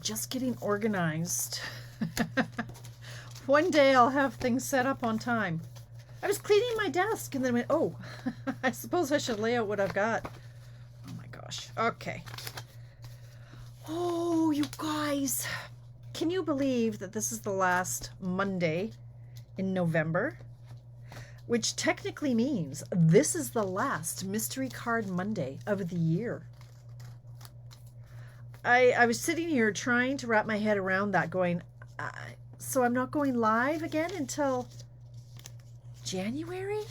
just getting organized. One day I'll have things set up on time. I was cleaning my desk and then went, oh, I suppose I should lay out what I've got. Oh my gosh. Okay. Oh, you guys. Can you believe that this is the last Monday in November? Which technically means this is the last Mystery Card Monday of the year. I was sitting here trying to wrap my head around that going, so I'm not going live again until January?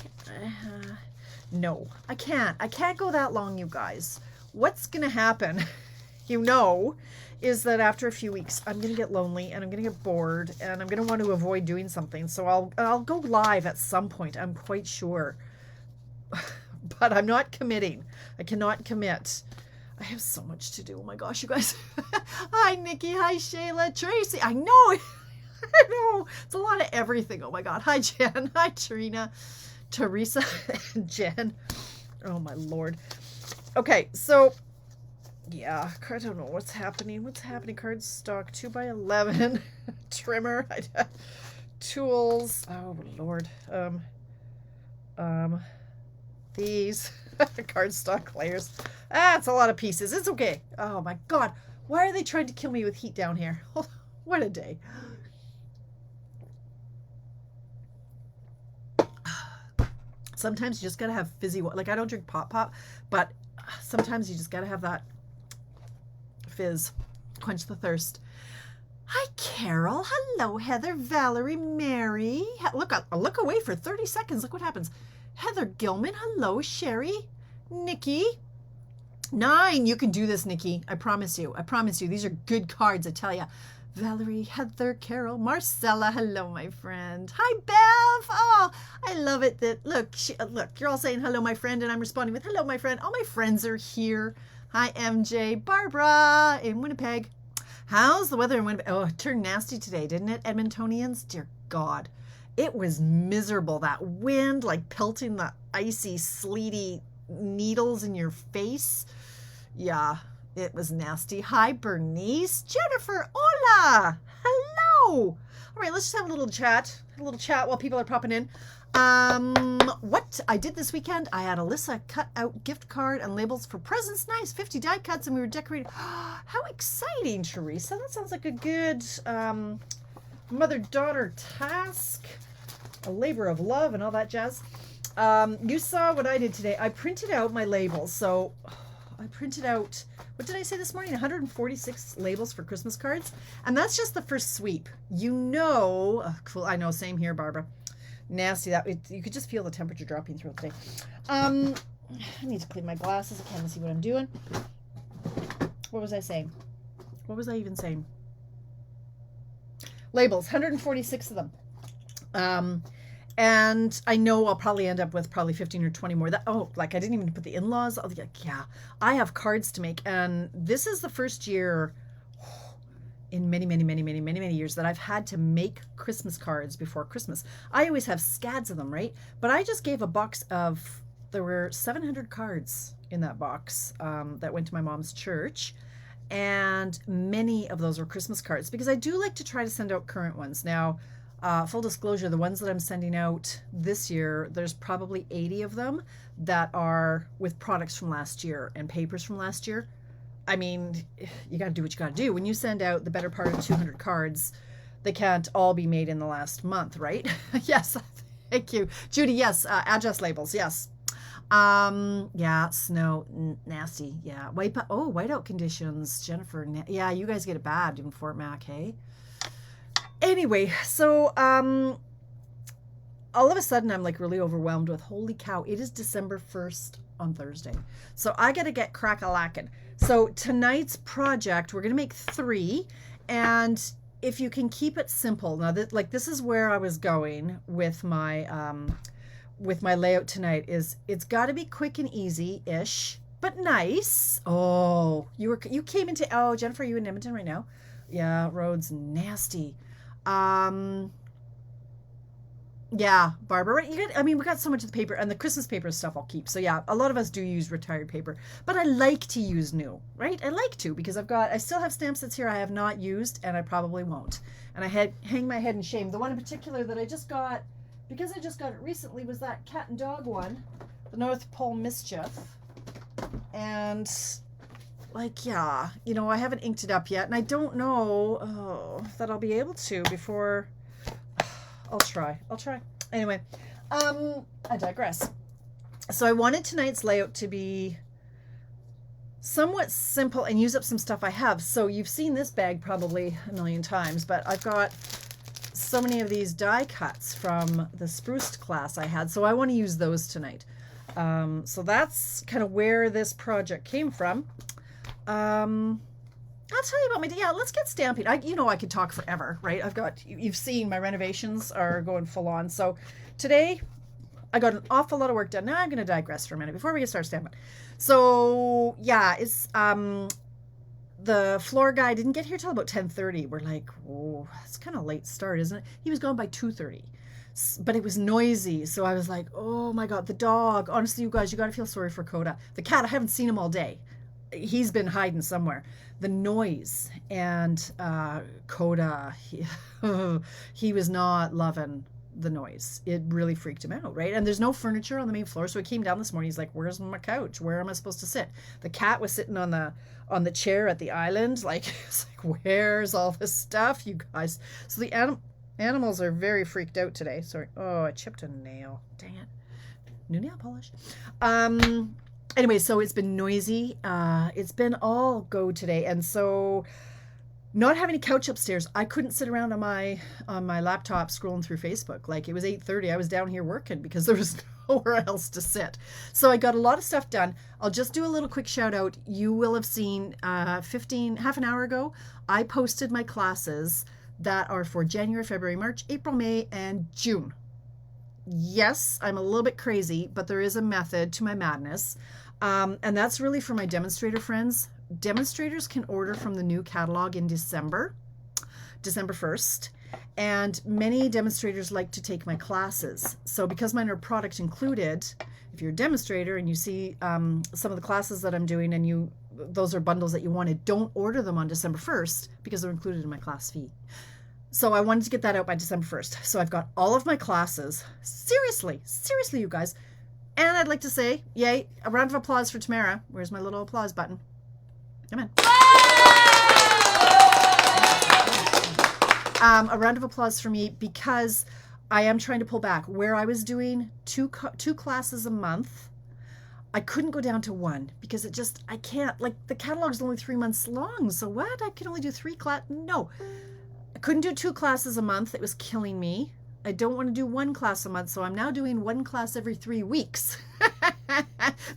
No, I can't. I can't go that long, you guys. What's going to happen, is that after a few weeks, I'm going to get lonely and I'm going to get bored and I'm going to want to avoid doing something. So I'll go live at some point, I'm quite sure. But I'm not committing. I cannot commit. I have so much to do. Oh my gosh, you guys. Hi, Nikki. Hi, Shayla. Tracy. I know. I know. It's a lot of everything. Oh my God. Hi, Jen. Hi, Trina. Teresa and Jen. Oh my Lord. Okay, so yeah, I don't know what's happening. What's happening? Card stock 2x11 trimmer. Tools. Oh Lord. These cardstock layers. It's a lot of pieces. It's okay. Oh my God. Why are they trying to kill me with heat down here? What a day. Sometimes you just got to have fizzy water. Like, I don't drink pop, but sometimes you just got to have that fizz. Quench the thirst. Hi, Carol. Hello, Heather, Valerie, Mary. Look away for 30 seconds. Look what happens. Heather Gilman. Hello, Sherry. Nikki. 9. You can do this, Nikki. I promise you. I promise you. These are good cards, I tell you. Valerie, Heather, Carol, Marcella. Hello, my friend. Hi, Bev. Oh, I love it that, look, you're all saying hello, my friend, and I'm responding with hello, my friend. All my friends are here. Hi, MJ. Barbara in Winnipeg. How's the weather in Winnipeg? Oh, it turned nasty today, didn't it, Edmontonians? Dear God. It was miserable. That wind, like pelting the icy, sleety needles in your face. Yeah. It was nasty. Hi, Bernice. Jennifer, hola. Hello. All right, let's just have a little chat. While people are popping in. What I did this weekend, I had Alyssa cut out gift card and labels for presents. Nice, 50 die cuts, and we were decorating. How exciting, Teresa. That sounds like a good mother-daughter task. A labor of love and all that jazz. You saw what I did today. I printed out my labels. So I printed out, what did I say this morning? 146 labels for Christmas cards. And that's just the first sweep. Cool. I know, same here, Barbara. Nasty. You could just feel the temperature dropping throughout the day. I need to clean my glasses. I can't see what I'm doing. What was I saying? What was I even saying? Labels, 146 of them. And I know I'll probably end up with 15 or 20 more. I didn't even put the in-laws. Yeah, I have cards to make. And this is the first year in many years that I've had to make Christmas cards before Christmas. I always have scads of them, right? But I just gave a box there were 700 cards in that box that went to my mom's church. And many of those were Christmas cards because I do like to try to send out current ones. Now, full disclosure, the ones that I'm sending out this year, there's probably 80 of them that are with products from last year and papers from last year. I mean, you got to do what you got to do. When you send out the better part of 200 cards, they can't all be made in the last month, right? Yes, thank you. Judy, yes, address labels, yes. Yeah, snow, nasty, yeah. Whiteout conditions, Jennifer, yeah, you guys get it bad in Fort Mac, hey? Anyway, so all of a sudden I'm like really overwhelmed with, holy cow, it is December 1st on Thursday. So I got to get crack-a-lackin'. So tonight's project, we're going to make 3. And if you can keep it simple. Now, this is where I was going with my layout tonight is it's got to be quick and easy-ish, but nice. Oh, you came into, Jennifer, are you in Edmonton right now? Yeah, roads nasty. Yeah, Barbara. Right? I mean, we got so much of the paper, and the Christmas paper stuff I'll keep. So yeah, a lot of us do use retired paper, but I like to use new, right? I like to because I still have stamp sets here I have not used, and I probably won't. And hang my head in shame. The one in particular that I just got, because I just got it recently, was that cat and dog one, the North Pole Mischief, and like, yeah, I haven't inked it up yet, and I don't know that I'll be able to before. I'll try. Anyway, I digress. So I wanted tonight's layout to be somewhat simple and use up some stuff I have. So you've seen this bag probably a million times, but I've got so many of these die cuts from the spruced class I had, so I want to use those tonight. So that's kind of where this project came from. I'll tell you about let's get stamping. I could talk forever, right? You've seen my renovations are going full on. So today I got an awful lot of work done. Now I'm going to digress for a minute before we get started stamping. So yeah, it's, the floor guy didn't get here till about 10:30. We're like, oh, it's kind of late start, isn't it? He was gone by 2:30, but it was noisy. So I was like, oh my God, the dog. Honestly, you guys, you got to feel sorry for Coda. The cat, I haven't seen him all day. He's been hiding somewhere. The noise and Coda, he was not loving the noise. It really freaked him out, right? And there's no furniture on the main floor, so he came down this morning. He's like, "Where's my couch? Where am I supposed to sit?" The cat was sitting on the chair at the island. Like, it's like, where's all this stuff, you guys? So the animals are very freaked out today. Sorry. Oh, I chipped a nail. Dang it. New nail polish. Anyway, so it's been noisy. It's been all go today, and so not having a couch upstairs, I couldn't sit around on my laptop scrolling through Facebook. Like, it was 8:30. I was down here working because there was nowhere else to sit. So I got a lot of stuff done. I'll just do a little quick shout out. You will have seen half an hour ago, I posted my classes that are for January, February, March, April, May, and June. Yes, I'm a little bit crazy, but there is a method to my madness. And that's really for my demonstrator friends. Demonstrators can order from the new catalog in December 1st. And many demonstrators like to take my classes. So because mine are product included, if you're a demonstrator and you see some of the classes that I'm doing and those are bundles that you wanted, don't order them on December 1st because they're included in my class fee. So I wanted to get that out by December 1st. So I've got all of my classes. Seriously, you guys. And I'd like to say, yay, a round of applause for Tamara. Where's my little applause button? Come on. A round of applause for me because I am trying to pull back. Where I was doing two classes a month, I couldn't go down to one because I can't. Like, the catalog's only 3 months long. So what? I can only do 3 classes. No. I couldn't do 2 classes a month. It was killing me. I don't want to do 1 class a month, so I'm now doing 1 class every 3 weeks.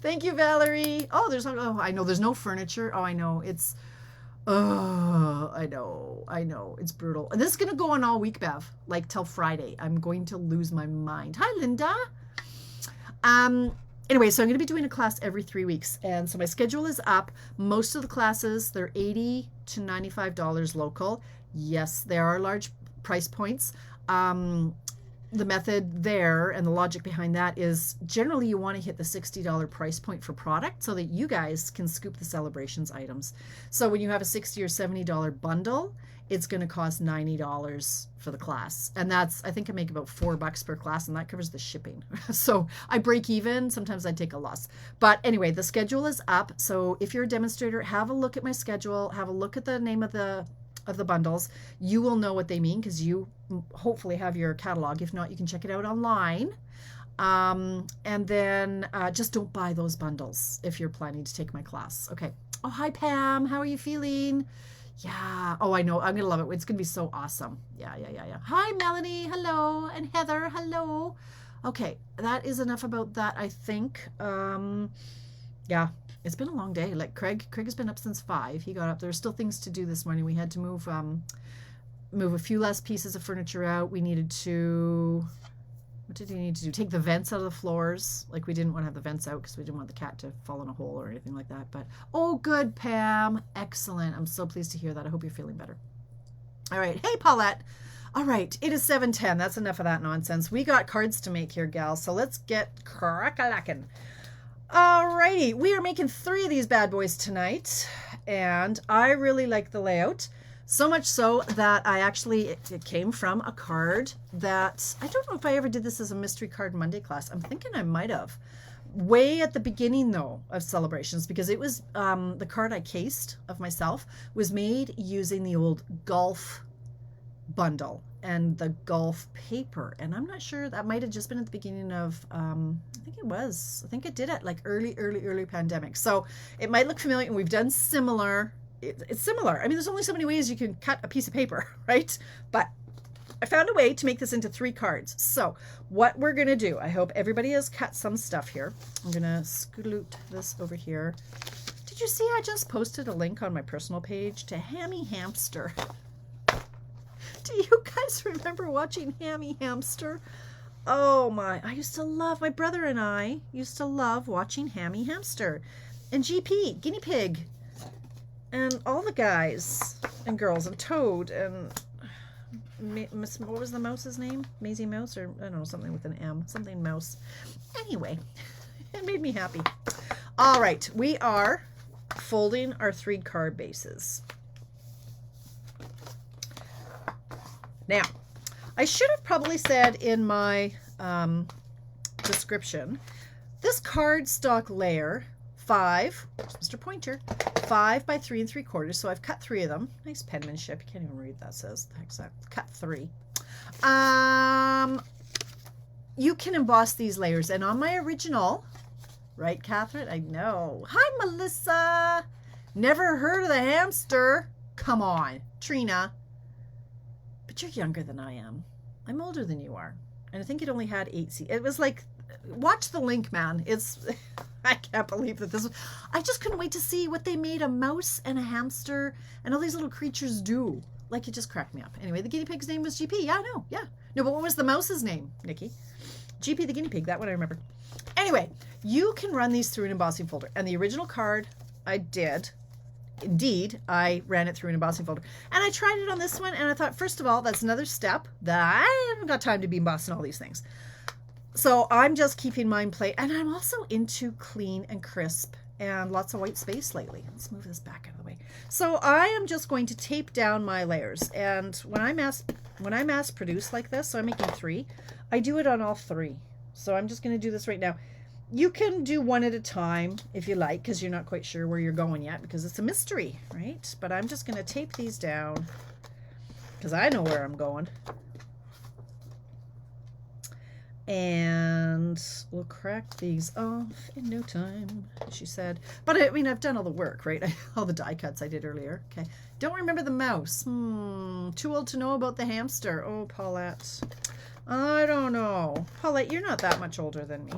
Thank you, Valerie. I know there's no furniture. Oh, I know. I know. It's brutal. And this is going to go on all week, Bev, like till Friday. I'm going to lose my mind. Hi, Linda. Anyway, so I'm going to be doing a class every 3 weeks. And so my schedule is up. Most of the classes, they're $80 to $95 local. Yes, there are large price points. The method there and the logic behind that is generally you want to hit the $60 price point for product so that you guys can scoop the celebrations items. So when you have a $60 or $70 bundle, it's going to cost $90 for the class. And I think I make about $4 per class, and that covers the shipping. So I break even. Sometimes I take a loss. But anyway, the schedule is up. So if you're a demonstrator, have a look at my schedule, have a look at the name of the bundles. You will know what they mean because you hopefully have your catalog. If not, you can check it out online. And then just don't buy those bundles if you're planning to take my class. Okay. Oh, hi, Pam. How are you feeling? Yeah. Oh, I know. I'm going to love it. It's going to be so awesome. Yeah. Hi, Melanie. Hello. And Heather. Hello. Okay. That is enough about that, I think. Yeah. It's been a long day. Like Craig has been up since 5. He got up. There were still things to do this morning. We had to move a few less pieces of furniture out. We needed to, what did he need to do? Take the vents out of the floors. Like, we didn't want to have the vents out because we didn't want the cat to fall in a hole or anything like that. But, oh, good, Pam. Excellent. I'm so pleased to hear that. I hope you're feeling better. All right. Hey, Paulette. All right, it is 7:10. That's enough of that nonsense. We got cards to make here, gal, so let's get crack-a-lackin'. All righty, we are making 3 of these bad boys tonight, and I really like the layout. So much so that I actually, it came from a card that, I don't know if I ever did this as a Mystery Card Monday class. I'm thinking I might have. Way at the beginning, though, of Celebrations, because it was, the card I cased of myself was made using the old golf bundle and the golf paper, and I'm not sure, that might have just been at the beginning of I think it did it like early pandemic, so it might look familiar, and we've done similar. It's similar. I mean, there's only so many ways you can cut a piece of paper, right? But I found a way to make this into 3 cards. So what we're gonna do, I hope everybody has cut some stuff here. I'm gonna scoot this over here. Did you see I just posted a link on my personal page to Hammy Hamster? Do you guys remember watching Hammy Hamster? Oh my, my brother and I used to love watching Hammy Hamster. And GP, Guinea Pig, and all the guys and girls, and Toad, and what was the mouse's name? Maisie Mouse, or I don't know, something with an M, something mouse. Anyway, it made me happy. All right, we are folding our 3 card bases. Now, I should have probably said in my description, this cardstock layer, 5, Mr. Pointer, 5 by 3 3/4. So I've cut 3 of them. Nice penmanship. You can't even read that. Says the heck's that? Cut 3. You can emboss these layers, and on my original, right, Catherine? I know. Hi, Melissa. Never heard of the hamster. Come on, Trina. But you're younger than I am. I'm older than you are. And I think it only had 8 seeds. It was like, watch the link, man. It's, I can't believe that this was, I just couldn't wait to see what they made a mouse and a hamster and all these little creatures do. Like, it just cracked me up. Anyway, the guinea pig's name was GP. Yeah, I know. Yeah. No, but what was the mouse's name, Nikki? GP the guinea pig. That one I remember. Anyway, you can run these through an embossing folder. And the original card I did. Indeed, I ran it through an embossing folder. And I tried it on this one, and I thought, first of all, that's another step that I haven't got time to be embossing all these things. So I'm just keeping mine play. And I'm also into clean and crisp and lots of white space lately. Let's move this back out of the way. So I am just going to tape down my layers. And when I mass produce like this, so I'm making 3, I do it on all 3. So I'm just going to do this right now. You can do one at a time if you like, because you're not quite sure where you're going yet, because it's a mystery, right? But I'm just going to tape these down because I know where I'm going. And we'll crack these off in no time, she said. But I mean, I've done all the work, right? All the die cuts I did earlier. Okay. Don't remember the mouse. Too old to know about the hamster. Oh, Paulette. I don't know. Paulette, you're not that much older than me.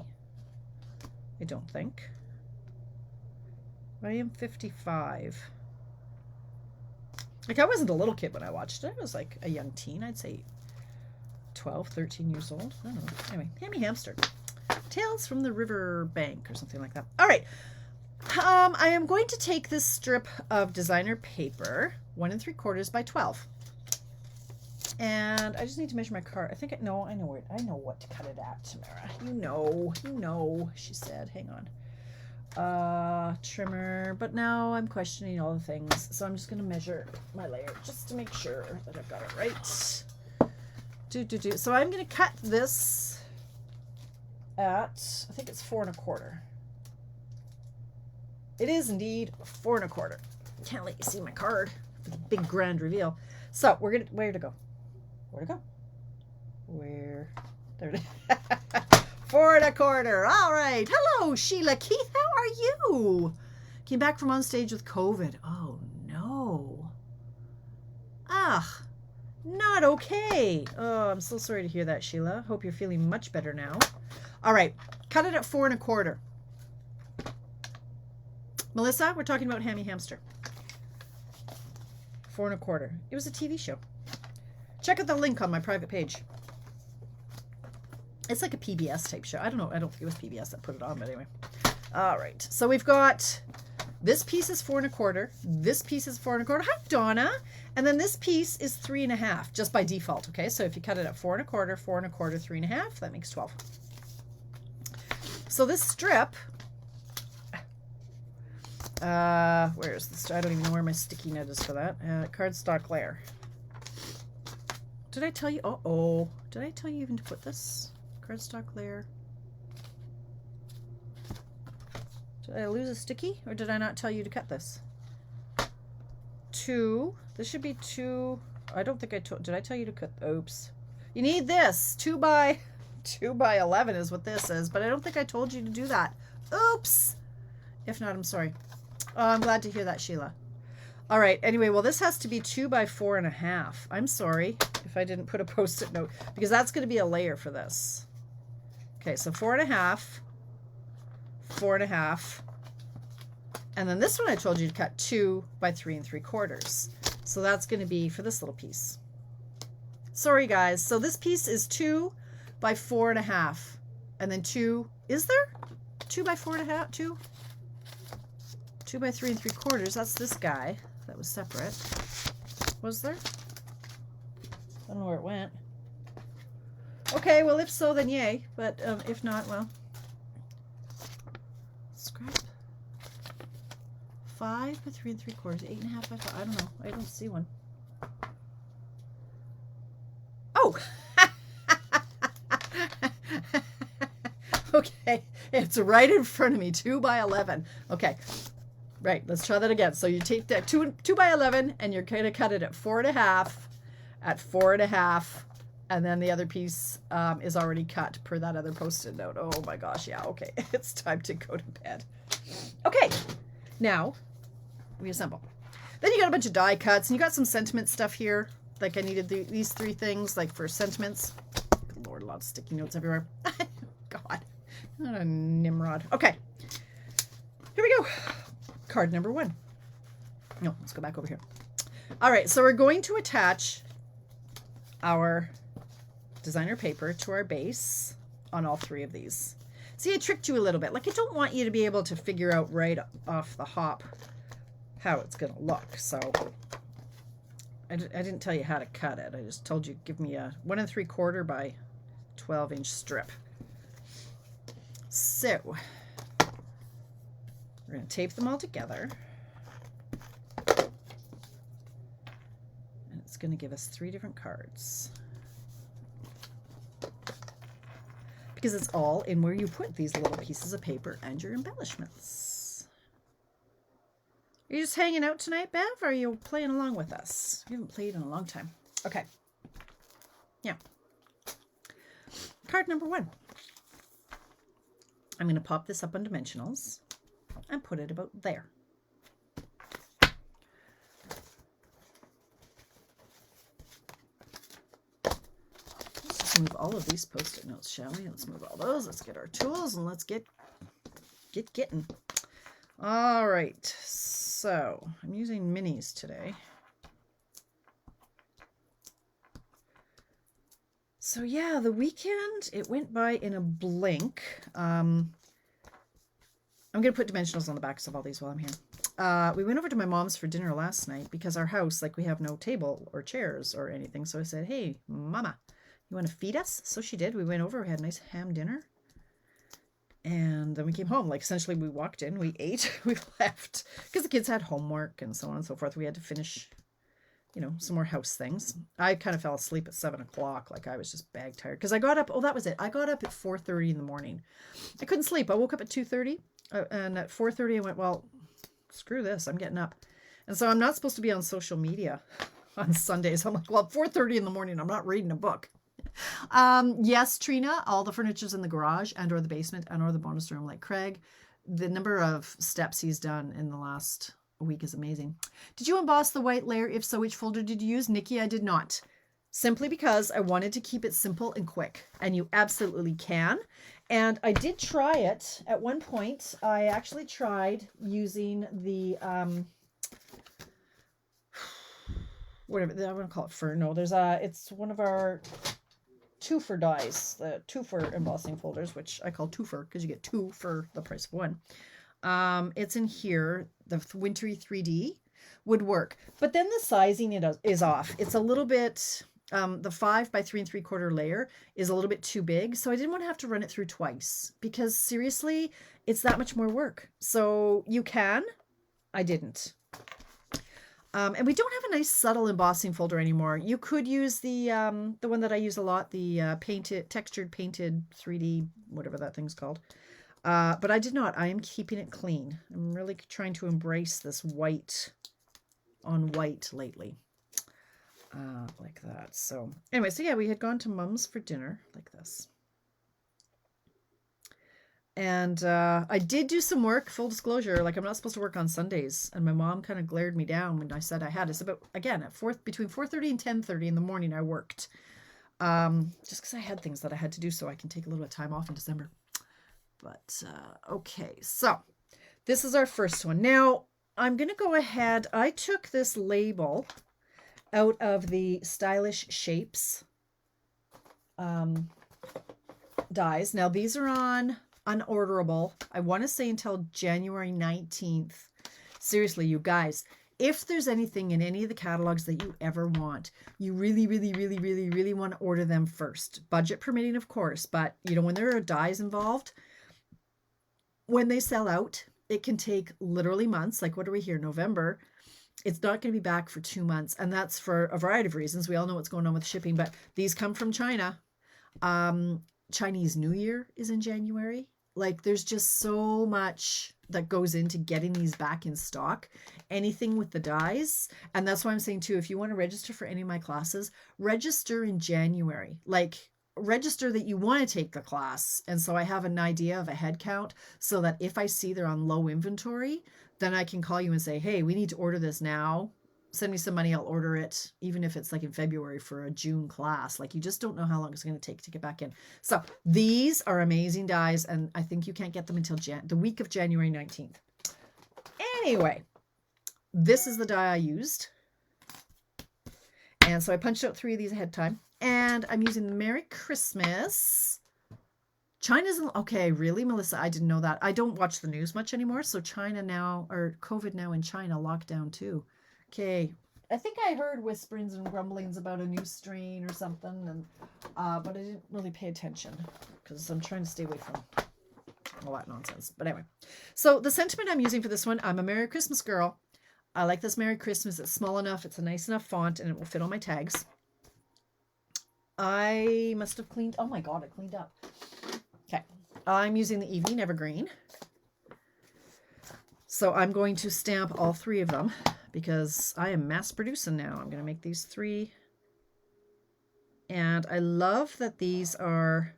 I don't think. I am 55. Like, I wasn't a little kid when I watched it. I was like a young teen. I'd say 12, 13 years old. I don't know. Anyway, Hammy Hamster. Tales from the River Bank or something like that. All right. I am going to take this strip of designer paper, 1 3/4 by 12. And I just need to measure my card. I think I know what to cut it at, Tamara. You know, she said. Hang on. Trimmer. But now I'm questioning all the things. So I'm just going to measure my layer just to make sure that I've got it right. So I'm going to cut this at, I think it's 4 1/4. It is indeed 4 1/4. Can't let you see my card for the big grand reveal. So we're going to, where to go? Where to go? Where? There it is. 4 1/4. All right. Hello, Sheila Keith. How are you? Came back from on stage with COVID. Oh, no. Ah, not okay. Oh, I'm so sorry to hear that, Sheila. Hope you're feeling much better now. All right. Cut it at 4 1/4. Melissa, we're talking about Hammy Hamster. 4 1/4. It was a TV show. Check out the link on my private page. It's like a PBS type show. I don't know. I don't think it was PBS that put it on, but anyway. All right. So we've got This piece is 4 1/4. This piece is 4 1/4. Hi, Donna. And then this piece is 3 1/2, just by default. Okay, so if you cut it at 4 1/4, 4 1/4, 3 1/2, that makes 12. So this strip, where's the strip? I don't even know where my sticky note is for that. Cardstock layer. Did I tell you? Oh, did I tell you even to put this cardstock layer? Did I lose a sticky, or did I not tell you to cut this? 2. This should be 2. I don't think I told. Did I tell you to cut? Oops. You need this 2 by 11 is what this is, but I don't think I told you to do that. Oops. If not, I'm sorry. Oh, I'm glad to hear that, Sheila. All right. Anyway, well, this has to be 2 by 4 1/2. I'm sorry if I didn't put a post-it note, because that's going to be a layer for this. Okay, so 4 1/2, 4 1/2, and then this one I told you to cut 2 by 3 3/4. So that's going to be for this little piece. Sorry, guys. So this piece is 2 by 4 1/2, and then 2. Is there 2 by 4 1/2? 2 by 3 3/4. That's this guy. That was separate. Was there? I don't know where it went. Okay, well, if so, then yay. But if not, well, scrap. 5 by 3 3/4. 8 1/2 by 5. I don't know. I don't see one. Oh. Okay, it's right in front of me. 2 by 11. Okay. Right, let's try that again. So you take that 2 by 11, and you're going to cut it at 4 1/2, at 4 1/2, and then the other piece is already cut per that other post-it note. Oh my gosh, yeah, okay. It's time to go to bed. Okay, now we assemble. Then you got a bunch of die cuts, and you got some sentiment stuff here. Like I needed these 3 things, like for sentiments. Good Lord, a lot of sticky notes everywhere. God, not a Nimrod. Okay, here we go. Card number 1. No, let's go back over here. All right, so we're going to attach our designer paper to our base on all 3 of these. See, I tricked you a little bit. Like, I don't want you to be able to figure out right off the hop how it's going to look. So I didn't tell you how to cut it. I just told you give me a 1 3/4 by 12-inch strip. So we're going to tape them all together. And it's going to give us 3 different cards. Because it's all in where you put these little pieces of paper and your embellishments. Are you just hanging out tonight, Bev? Or are you playing along with us? We haven't played in a long time. Okay. Yeah. Card number 1. I'm going to pop this up on dimensionals and put it about there. Let's just move all of these post-it notes, shall we? Let's move all those. Let's get our tools and let's get getting. All right. So I'm using minis today. So yeah, the weekend, it went by in a blink. I'm going to put dimensionals on the backs of all these while I'm here. We went over to my mom's for dinner last night because our house, like, we have no table or chairs or anything. So I said, hey, Mama, you want to feed us? So she did. We went over. We had a nice ham dinner. And then we came home. Like, essentially, we walked in, we ate, we left. Because the kids had homework and so on and so forth. We had to finish, you know, some more house things. I kind of fell asleep at 7 o'clock. Like, I was just bag tired. Because I got up, oh, that was it. I got up at 4:30 in the morning. I couldn't sleep. I woke up at 2:30. And at 4:30, I went, well, screw this. I'm getting up. And so I'm not supposed to be on social media on Sundays. I'm like, well, at 4:30 in the morning, I'm not reading a book. Yes, Trina, all the furniture's in the garage and or the basement and or the bonus room. Like Craig, the number of steps he's done in the last week is amazing. Did you emboss the white layer? If so, which folder did you use? Nikki, I did not. Simply because I wanted to keep it simple and quick. And you absolutely can. And I did try it at one point. I actually tried using the, whatever, I want to call it fur. No, there's it's one of our twofer dies, the twofer embossing folders, which I call twofer because you get 2 for the price of 1. It's in here. the wintry 3D would work. But then the sizing is off. It's a little bit, the 5 by 3 3/4 layer is a little bit too big. So I didn't want to have to run it through twice because seriously, it's that much more work. So you can, I didn't. And we don't have a nice subtle embossing folder anymore. You could use the one that I use a lot, the textured painted 3D, whatever that thing's called. But I did not. I am keeping it clean. I'm really trying to embrace this white on white lately. Like that. So anyway, so yeah, we had gone to Mum's for dinner like this. And I did do some work, full disclosure, like I'm not supposed to work on Sundays. And my mom kind of glared me down when I said I had. It's about, again, between 4:30 and 10:30 in the morning I worked. Just because I had things that I had to do so I can take a little bit of time off in December. But okay, so this is our first one. Now, I'm going to go ahead. I took this label out of the Stylish Shapes dies. Now, these are on unorderable, I want to say until January 19th. Seriously, you guys, if there's anything in any of the catalogs that you ever want, you really, really, really, really, really want to order them first. Budget permitting, of course, but you know, when there are dies involved, when they sell out, it can take literally months. Like, what are we here? November. It's not going to be back for 2 months. And that's for a variety of reasons. We all know what's going on with shipping, but these come from China. Chinese New Year is in January. Like, there's just so much that goes into getting these back in stock. Anything with the dies. And that's why I'm saying too, if you want to register for any of my classes, register in January. Like, register that you want to take the class. And so I have an idea of a head count so that if I see they're on low inventory, then I can call you and say, hey, we need to order this now. Send me some money, I'll order it, even if it's like in February for a June class. Like, you just don't know how long it's going to take to get back in. So these are amazing dies, and I think you can't get them until the week of January 19th. Anyway, this is the die I used. And so I punched out 3 of these ahead of time. And I'm using the Merry Christmas. China's, okay, really, Melissa? I didn't know that. I don't watch the news much anymore. So China now, or COVID now in China, lockdown too. Okay, I think I heard whisperings and grumblings about a new strain or something, and but I didn't really pay attention because I'm trying to stay away from all that nonsense. But anyway, so the sentiment I'm using for this one, I'm a Merry Christmas girl. I like this Merry Christmas. It's small enough, it's a nice enough font, and it will fit on my tags. I must have cleaned, oh my god, I cleaned up. Okay, I'm using the Evening Evergreen. So I'm going to stamp all 3 of them because I am mass producing now. I'm going to make these 3. And I love that these are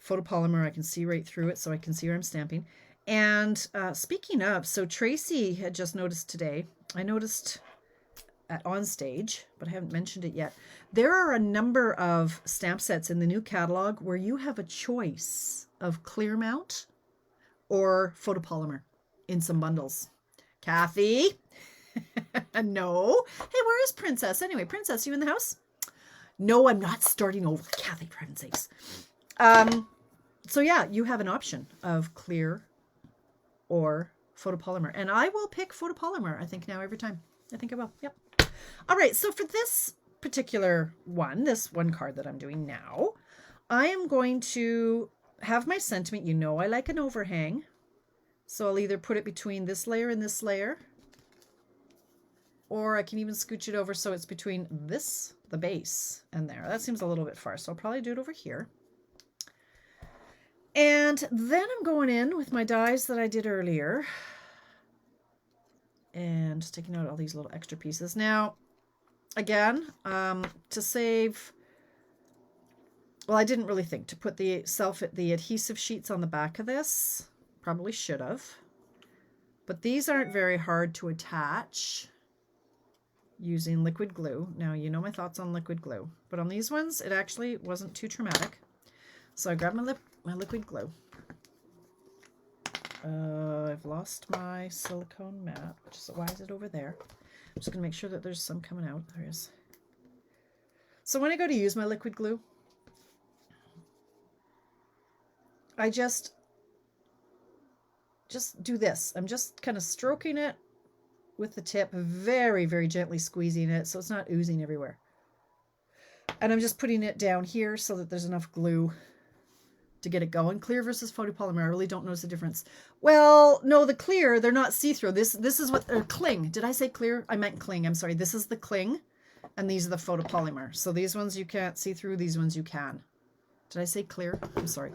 photopolymer. I can see right through it, so I can see where I'm stamping. And speaking of, so Tracy had just noticed today, I noticed at On Stage, but I haven't mentioned it yet, there are a number of stamp sets in the new catalog where you have a choice of clear mount or photopolymer in some bundles. Kathy? No. Hey, where is Princess? Anyway, Princess, you in the house? No, I'm not starting over. Kathy, for heaven's sakes. So yeah, you have an option of clear or photopolymer. And I will pick photopolymer, I think, now every time. I think I will. Yep. All right, so for this particular one, this one card that I'm doing now, I am going to have my sentiment. You know I like an overhang. So I'll either put it between this layer and this layer, or I can even scooch it over so it's between this, the base, and there. That seems a little bit far, so I'll probably do it over here. And then I'm going in with my dies that I did earlier and just taking out all these little extra pieces. Now, again, to save, well, I didn't really think to put the adhesive sheets on the back of this. Probably should have. But these aren't very hard to attach using liquid glue. Now, you know my thoughts on liquid glue. But on these ones, it actually wasn't too traumatic. So I grabbed my liquid glue. I've lost my silicone mat. Why is it over there? I'm just going to make sure that there's some coming out. There is. So when I go to use my liquid glue, I just just do this. I'm just kind of stroking it with the tip, very, very gently squeezing it so it's not oozing everywhere. And I'm just putting it down here so that there's enough glue to get it going. Clear versus photopolymer. I really don't notice the difference. Well, no, the clear, they're not see-through. This is what, or cling. Did I say clear? I meant cling. I'm sorry. This is the cling, and these are the photopolymer. So these ones you can't see through. These ones you can. Did I say clear? I'm sorry.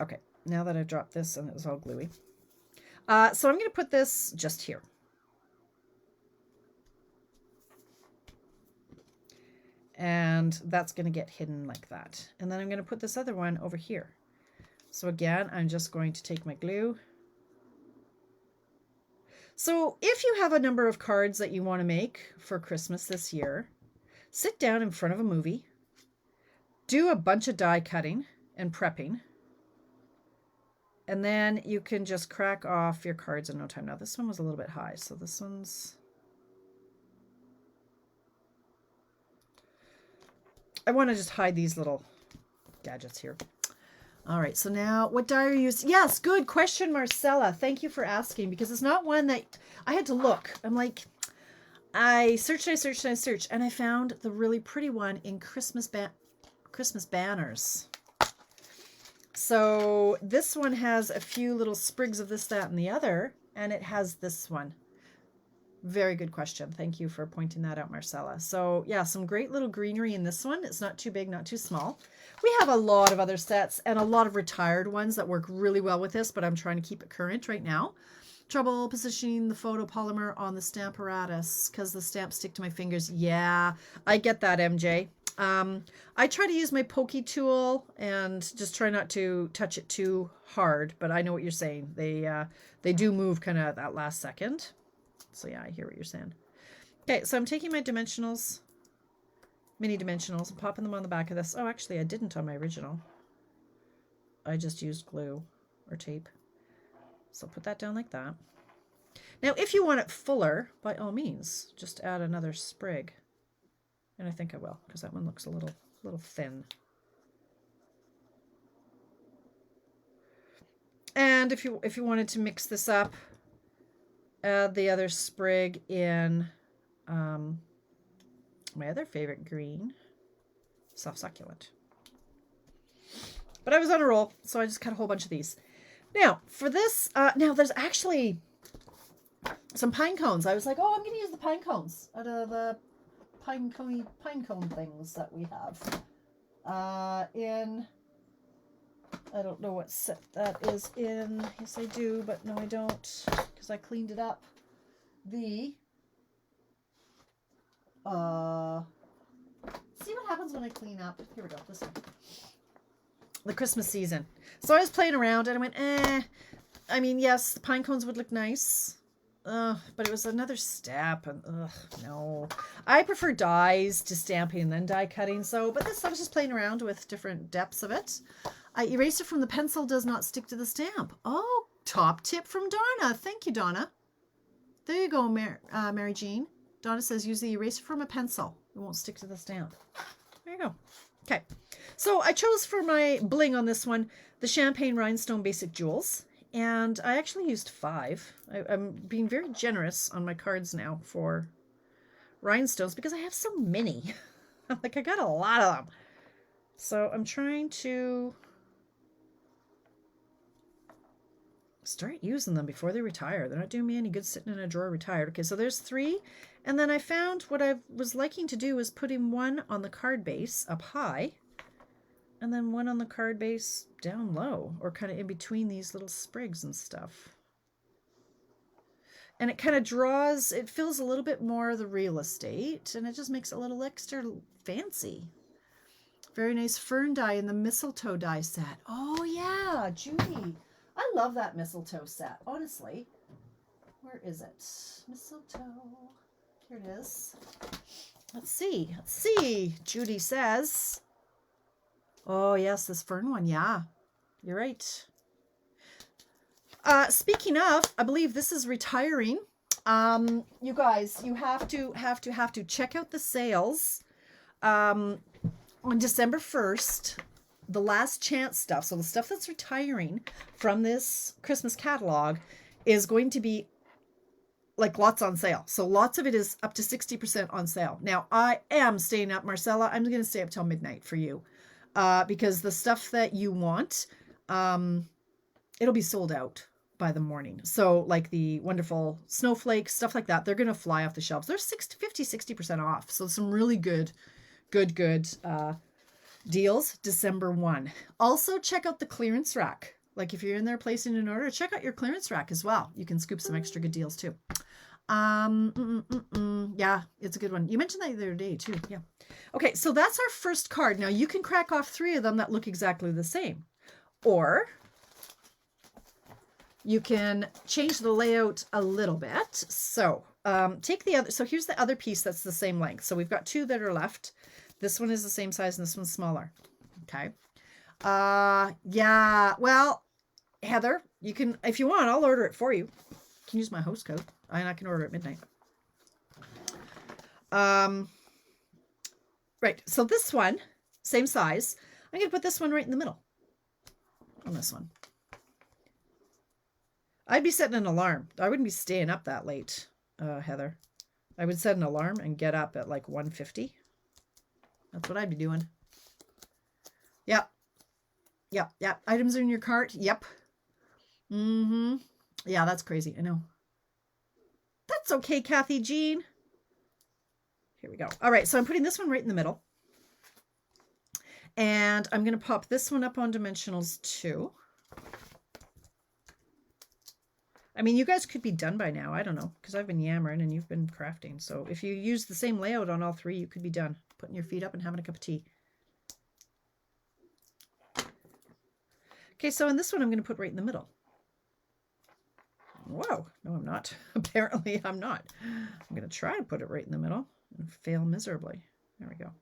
Okay, now that I've dropped this and it was all gluey. So I'm going to put this just here. And that's going to get hidden like that. And then I'm going to put this other one over here. So again, I'm just going to take my glue. So if you have a number of cards that you want to make for Christmas this year, sit down in front of a movie, do a bunch of die cutting and prepping, and then you can just crack off your cards in no time. Now this one was a little bit high, so this one's... I want to just hide these little gadgets here. All right, so now what die are you using? Yes, good question, Marcella. Thank you for asking, because it's not one that I had to look. I'm like, I searched, and I found the really pretty one in Christmas banners. So this one has a few little sprigs of this, that, and the other, and it has this one. Very good question. Thank you for pointing that out, Marcella. So yeah, some great little greenery in this one. It's not too big, not too small. We have a lot of other sets and a lot of retired ones that work really well with this, but I'm trying to keep it current right now. Trouble positioning the photopolymer on the stamparatus because the stamps stick to my fingers. Yeah, I get that, MJ. I try to use my pokey tool and just try not to touch it too hard, but I know what you're saying. They do move kind of at that last second. So yeah, I hear what you're saying. Okay, so I'm taking my dimensionals, mini dimensionals, and popping them on the back of this. Oh, actually, I didn't on my original. I just used glue or tape. So put that down like that. Now, if you want it fuller, by all means, just add another sprig. And I think I will, because that one looks a little thin. And if you wanted to mix this up, add the other sprig in my other favorite green, soft succulent. But I was on a roll, so I just cut a whole bunch of these. Now, for this, now there's actually some pine cones. I was like, oh, I'm going to use the pine cones out of the pine cone things that we have. I don't know what set that is in. Yes, I do, but no, I don't, because I cleaned it up. See what happens when I clean up. Here we go, this one. The Christmas season. So I was playing around and I went, I mean, yes, the pine cones would look nice. But it was another step, and no. I prefer dies to stamping and then die cutting. So, but this, I was just playing around with different depths of it. I erased it from the pencil, does not stick to the stamp. Oh, top tip from Donna. Thank you, Donna. There you go, Mary Jean. Donna says use the eraser from a pencil. It won't stick to the stamp. There you go. Okay. So I chose for my bling on this one, the Champagne Rhinestone Basic Jewels. And I actually used 5. I'm being very generous on my cards now for rhinestones because I have so many. Like, I got a lot of them. So I'm trying to start using them before they retire. They're not doing me any good sitting in a drawer retired. Okay, so there's 3. And then I found what I was liking to do is putting one on the card base up high, and then one on the card base down low, or kind of in between these little sprigs and stuff. And it kind of draws, it fills a little bit more of the real estate, and it just makes it a little extra fancy. Very nice fern die in the mistletoe die set. Oh yeah, Judy. I love that mistletoe set, honestly. Where is it? Mistletoe. Here it is. Let's see. Let's see. Judy says... Oh, yes, this fern one. Yeah, you're right. Speaking of, I believe this is retiring. You guys, you have to check out the sales on December 1st. the last chance stuff, so the stuff that's retiring from this Christmas catalog, is going to be like lots on sale. So lots of it is up to 60% on sale. Now I am staying up, Marcella. I'm going to stay up till midnight for you, because the stuff that you want, it'll be sold out by the morning. So like the wonderful snowflakes, stuff like that, they're going to fly off the shelves. They're 60% off. So some really good deals December 1. Also check out the clearance rack. Like if you're in there placing an order, check out your clearance rack as well. You can scoop some extra good deals too. Yeah, it's a good one. You mentioned that the other day too. Yeah. Okay, so that's our first card. Now you can crack off 3 of them that look exactly the same, or you can change the layout a little bit. So take the other. So here's the other piece that's the same length. So we've got 2 that are left. This one is the same size and this one's smaller. Okay. Yeah. Well, Heather, you can, if you want, I'll order it for you. You can use my host code, and I can order at midnight. Right. So this one, same size. I'm going to put this one right in the middle on this one. I'd be setting an alarm. I wouldn't be staying up that late, Heather. I would set an alarm and get up at like 1:50. That's what I'd be doing. Yep. Yep. Yep. Items are in your cart. Yep. Mm-hmm. Yeah, that's crazy. I know. That's okay, Kathy Jean. Here we go. All right, so I'm putting this one right in the middle. And I'm going to pop this one up on dimensionals too. I mean, you guys could be done by now. I don't know, because I've been yammering and you've been crafting. So if you use the same layout on all 3, you could be done. Putting your feet up and having a cup of tea. Okay, so in this one, I'm going to put right in the middle. Whoa, no, I'm not. Apparently, I'm not. I'm going to try to put it right in the middle and fail miserably. There we go.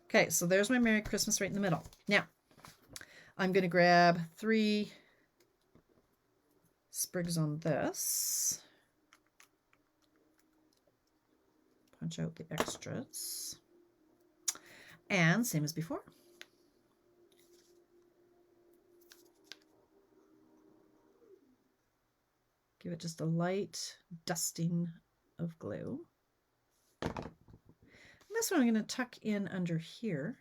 Okay, so there's my Merry Christmas right in the middle. Now, I'm going to grab 3 sprigs on this. Punch out the extras. And same as before. Give it just a light dusting of glue. And this one I'm going to tuck in under here.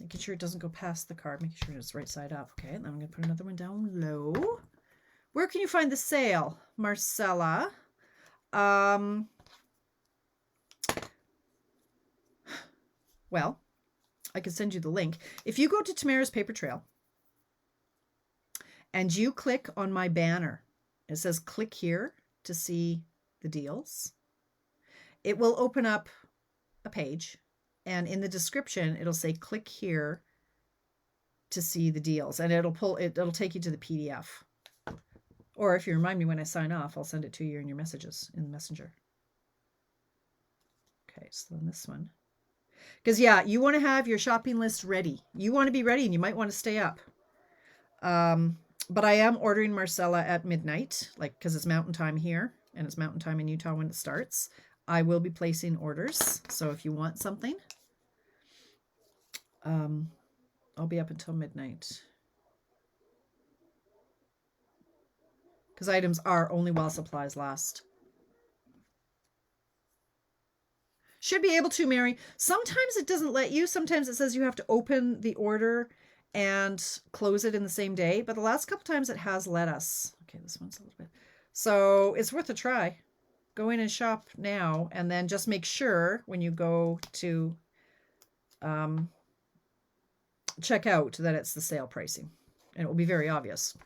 Making sure it doesn't go past the card, making sure it's right side up. Okay, and then I'm going to put another one down low. Where can you find the sale, Marcella? Well, I can send you the link. If you go to Tamara's Paper Trail and you click on my banner, it says click here to see the deals. It will open up a page, and in the description, it'll say click here to see the deals, and it'll take you to the PDF. Or if you remind me when I sign off, I'll send it to you in your messages in Messenger. Okay, so then this one. Because yeah, you want to have your shopping list ready. You want to be ready, and you might want to stay up. But I am ordering Marcella at midnight, like, because it's mountain time here, and it's mountain time in Utah when it starts. I will be placing orders. So if you want something, I'll be up until midnight. Because items are only while supplies last. Should be able to, Mary. Sometimes it doesn't let you. Sometimes it says you have to open the order and close it in the same day. But the last couple times it has let us. Okay, this one's a little bit. So it's worth a try. Go in and shop now, and then just make sure when you go to check out that it's the sale pricing, and it will be very obvious.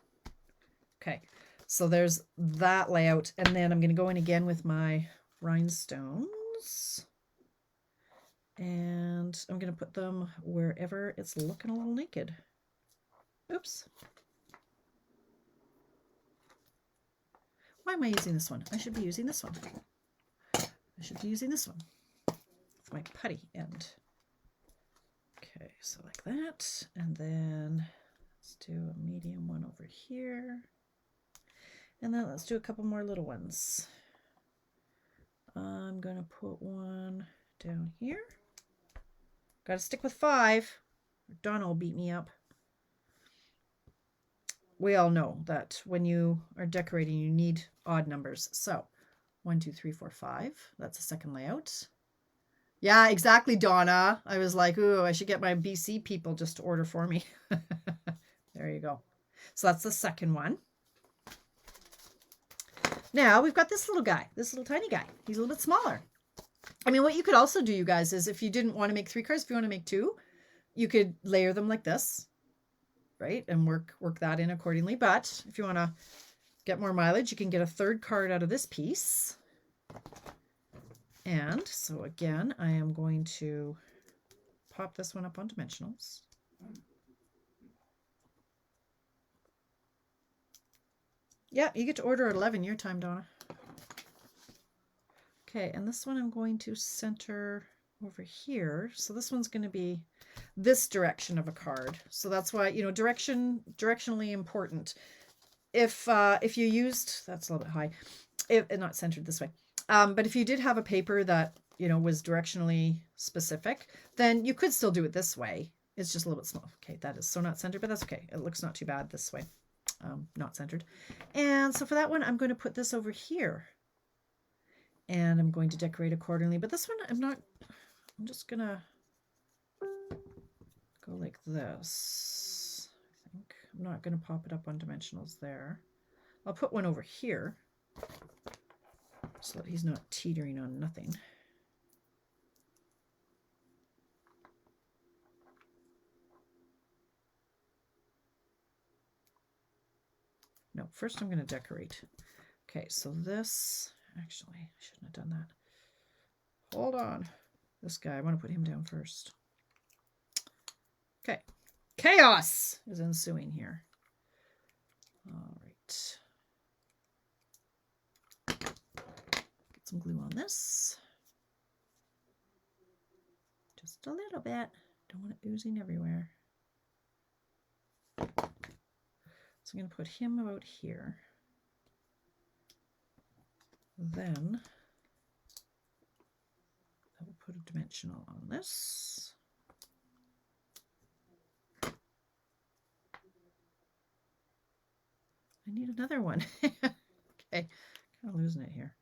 Okay, so there's that layout, and then I'm going to go in again with my rhinestones, and I'm going to put them wherever it's looking a little naked. Oops. Why am I using this one? I should be using this one. I should be using this one with my putty end. Okay, so like that. And then let's do a medium one over here. And then let's do a couple more little ones. I'm going to put one down here. Got to stick with 5. Donna will beat me up. We all know that when you are decorating, you need odd numbers. So 1, 2, 3, 4, 5. That's the second layout. Yeah, exactly, Donna. I was like, ooh, I should get my BC people just to order for me. There you go. So that's the second one. Now we've got this little guy, this little tiny guy. He's a little bit smaller. I mean, what you could also do, you guys, is if you didn't want to make 3 cards, if you want to make 2, you could layer them like this, right? And work that in accordingly. But if you want to get more mileage, you can get a 3rd card out of this piece. And so again, I am going to pop this one up on dimensionals. Yeah, you get to order at 11 your time, Donna. Okay, and this one I'm going to center over here. So this one's going to be this direction of a card. So that's why, you know, directionally important. If you used, that's a little bit high, if not centered this way. But if you did have a paper that, you know, was directionally specific, then you could still do it this way. It's just a little bit small. Okay, that is so not centered, but that's okay. It looks not too bad this way. Not centered. And so for that one, I'm going to put this over here. And I'm going to decorate accordingly. But this one, I'm just going to go like this. I think I'm not going to pop it up on dimensionals there. I'll put one over here so that he's not teetering on nothing. No, first I'm going to decorate. Okay, so this, actually, I shouldn't have done that. Hold on. This guy, I want to put him down first. Okay. Chaos is ensuing here. All right. Get some glue on this. Just a little bit. Don't want it oozing everywhere. So I'm going to put him about here. Then I will put a dimensional on this. I need another one. Okay, kind of losing it here.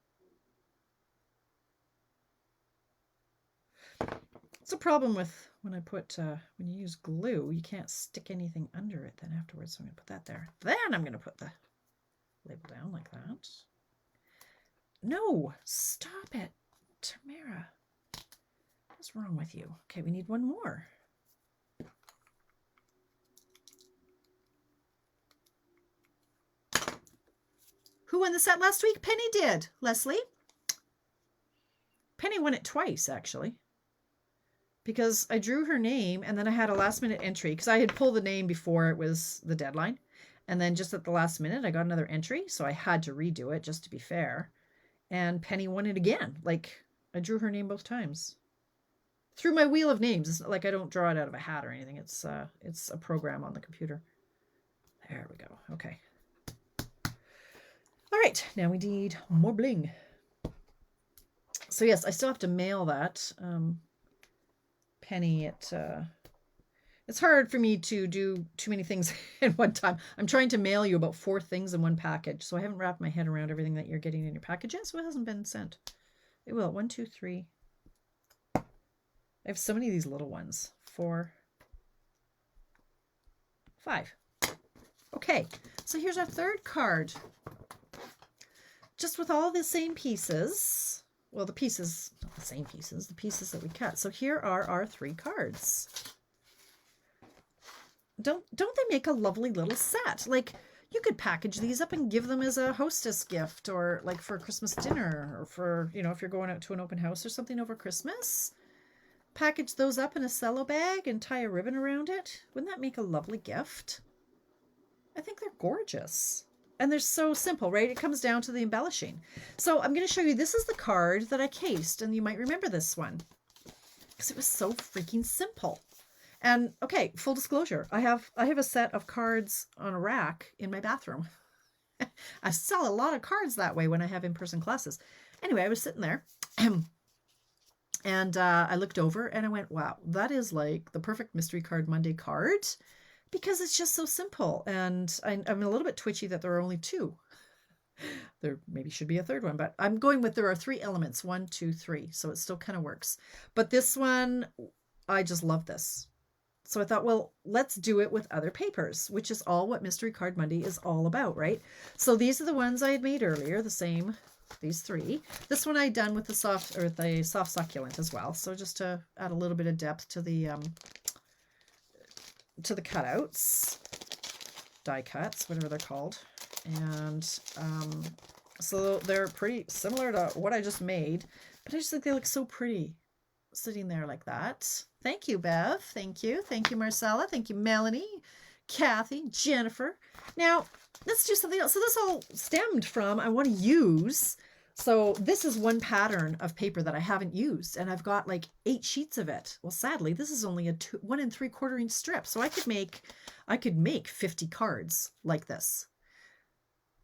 It's a problem with when I put, when you use glue, you can't stick anything under it then afterwards. So I'm going to put that there. Then I'm going to put the label down like that. No, stop it, Tamara. What's wrong with you? Okay, we need one more. Who won the set last week? Penny did. Leslie? Penny won it twice, actually. Because I drew her name and then I had a last minute entry because I had pulled the name before it was the deadline. And then just at the last minute, I got another entry. So I had to redo it just to be fair. And Penny won it again. Like, I drew her name both times. Through my wheel of names. It's not like I don't draw it out of a hat or anything. It's a program on the computer. There we go. Okay. All right. Now we need more bling. So yes, I still have to mail that. Penny, it's hard for me to do too many things at one time. I'm trying to mail you about 4 things in one package, so I haven't wrapped my head around everything that you're getting in your package yet, so it hasn't been sent. It will. 1, 2, 3. I have so many of these little ones. 4, 5. Okay, so here's our 3rd card. Just with all the same pieces. Well, the pieces, not the same pieces, the pieces that we cut. So here are our 3 cards. Don't they make a lovely little set? Like, you could package these up and give them as a hostess gift, or like for Christmas dinner, or for, you know, if you're going out to an open house or something over Christmas. Package those up in a cello bag and tie a ribbon around it. Wouldn't that make a lovely gift? I think they're gorgeous. And they're so simple, right? It comes down to the embellishing. So I'm going to show you, this is the card that I cased, and you might remember this one because it was so freaking simple. And okay, full disclosure, I have a set of cards on a rack in my bathroom. I sell a lot of cards that way when I have in-person classes. Anyway, I was sitting there And I looked over and I went, wow, that is like the perfect Mystery Card Monday card because it's just so simple. And I'm a little bit twitchy that there are only two. There maybe should be a third one, but I'm going with there are three elements, 1, 2, 3. So it still kind of works. But this one, I just love this. So I thought, well, let's do it with other papers, which is all what Mystery Card Monday is all about, right? So these are the ones I had made earlier, the same, these three. This one I done with the soft succulent as well. So just to add a little bit of depth to the cutouts, die cuts, whatever they're called. And so they're pretty similar to what I just made, but I just think they look so pretty sitting there like that. Thank you, Bev. Thank you. Thank you, Marcella. Thank you, Melanie, Kathy, Jennifer. Now, let's do something else. So this all stemmed from, I want to use, so this is one pattern of paper that I haven't used, and I've got like 8 sheets of it. Well, sadly, this is only a 1 3/4 inch strip, so I could make 50 cards like this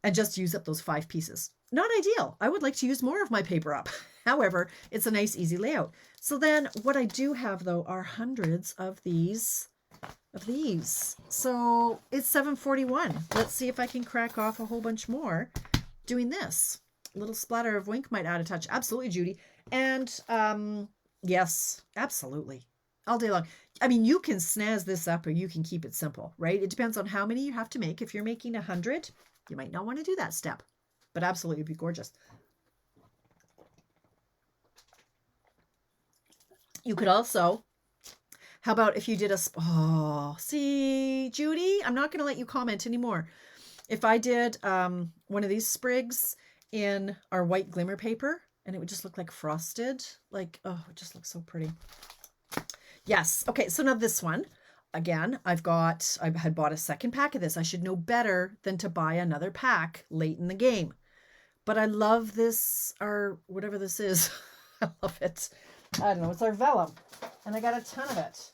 and just use up those 5 pieces. Not ideal. I would like to use more of my paper up. However, it's a nice, easy layout. So then what I do have, though, are hundreds of these. So it's 7:41. Let's see if I can crack off a whole bunch more doing this. A little splatter of Wink might add a touch. Absolutely, Judy. And yes, absolutely. All day long. I mean, you can snazz this up or you can keep it simple, right? It depends on how many you have to make. If you're making 100, you might not want to do that step, but absolutely it'd be gorgeous. You could also, how about if you did see, Judy, I'm not going to let you comment anymore. If I did one of these sprigs in our white glimmer paper, and it would just look like frosted, like, oh, it just looks so pretty. Yes. Okay. So now this one, again, I had bought a second pack of this. I should know better than to buy another pack late in the game. But I love this, or whatever this is. I love it. I don't know. It's our vellum. And I got a ton of it.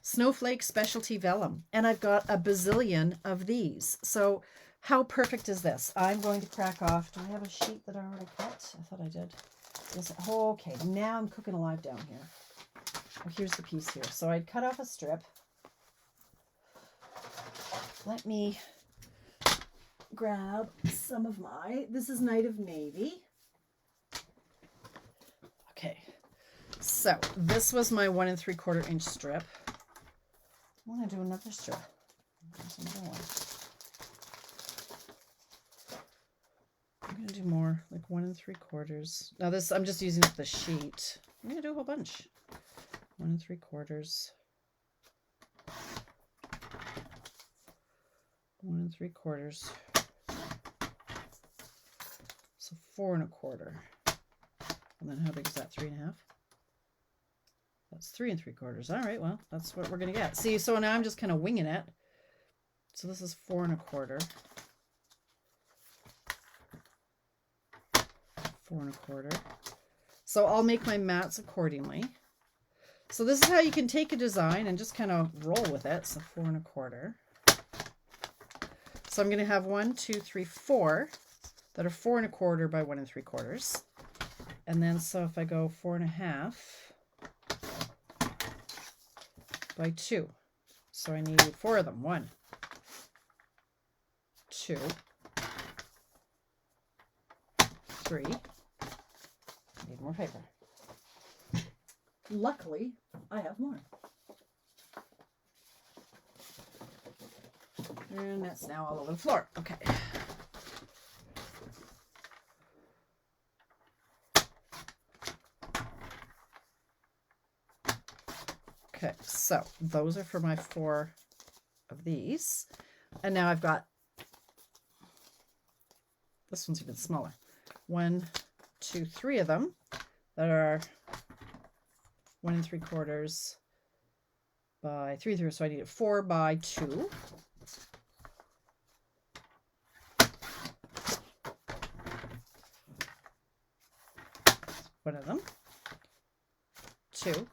Snowflake Specialty Vellum. And I've got a bazillion of these. So how perfect is this? I'm going to crack off. Do I have a sheet that I already cut? I thought I did. Yes. Oh, okay. Now I'm cooking alive down here. Oh, here's the piece here. So I'd cut off a strip. Let me grab some of this is Night of Navy. Okay. So this was my 1 3/4 inch strip. I want to do another strip. There's another one. I'm going to do more, like 1 3/4. Now this, I'm just using the sheet. I'm going to do a whole bunch. 1 3/4. 1 3/4. So 4 1/4. And then how big is that? 3 1/2? That's 3 3/4. All right, well, that's what we're going to get. See, so now I'm just kind of winging it. So this is 4 1/4. 4 1/4. So I'll make my mats accordingly. So this is how you can take a design and just kind of roll with it. So 4 1/4. So I'm going to have 1 2 3 4 that are 4 1/4 by 1 3/4. And then so if I go 4 1/2 by 2. So I need 4 of them. 1, 2, 3. Need more paper. Luckily, I have more. And that's now all over the floor. Okay. Okay, so those are for my 4 of these. And now I've got, this one's even smaller. 1 2 3 of them that are 1 3/4 by 3 3. So I need 4 by 2. One of them. 2,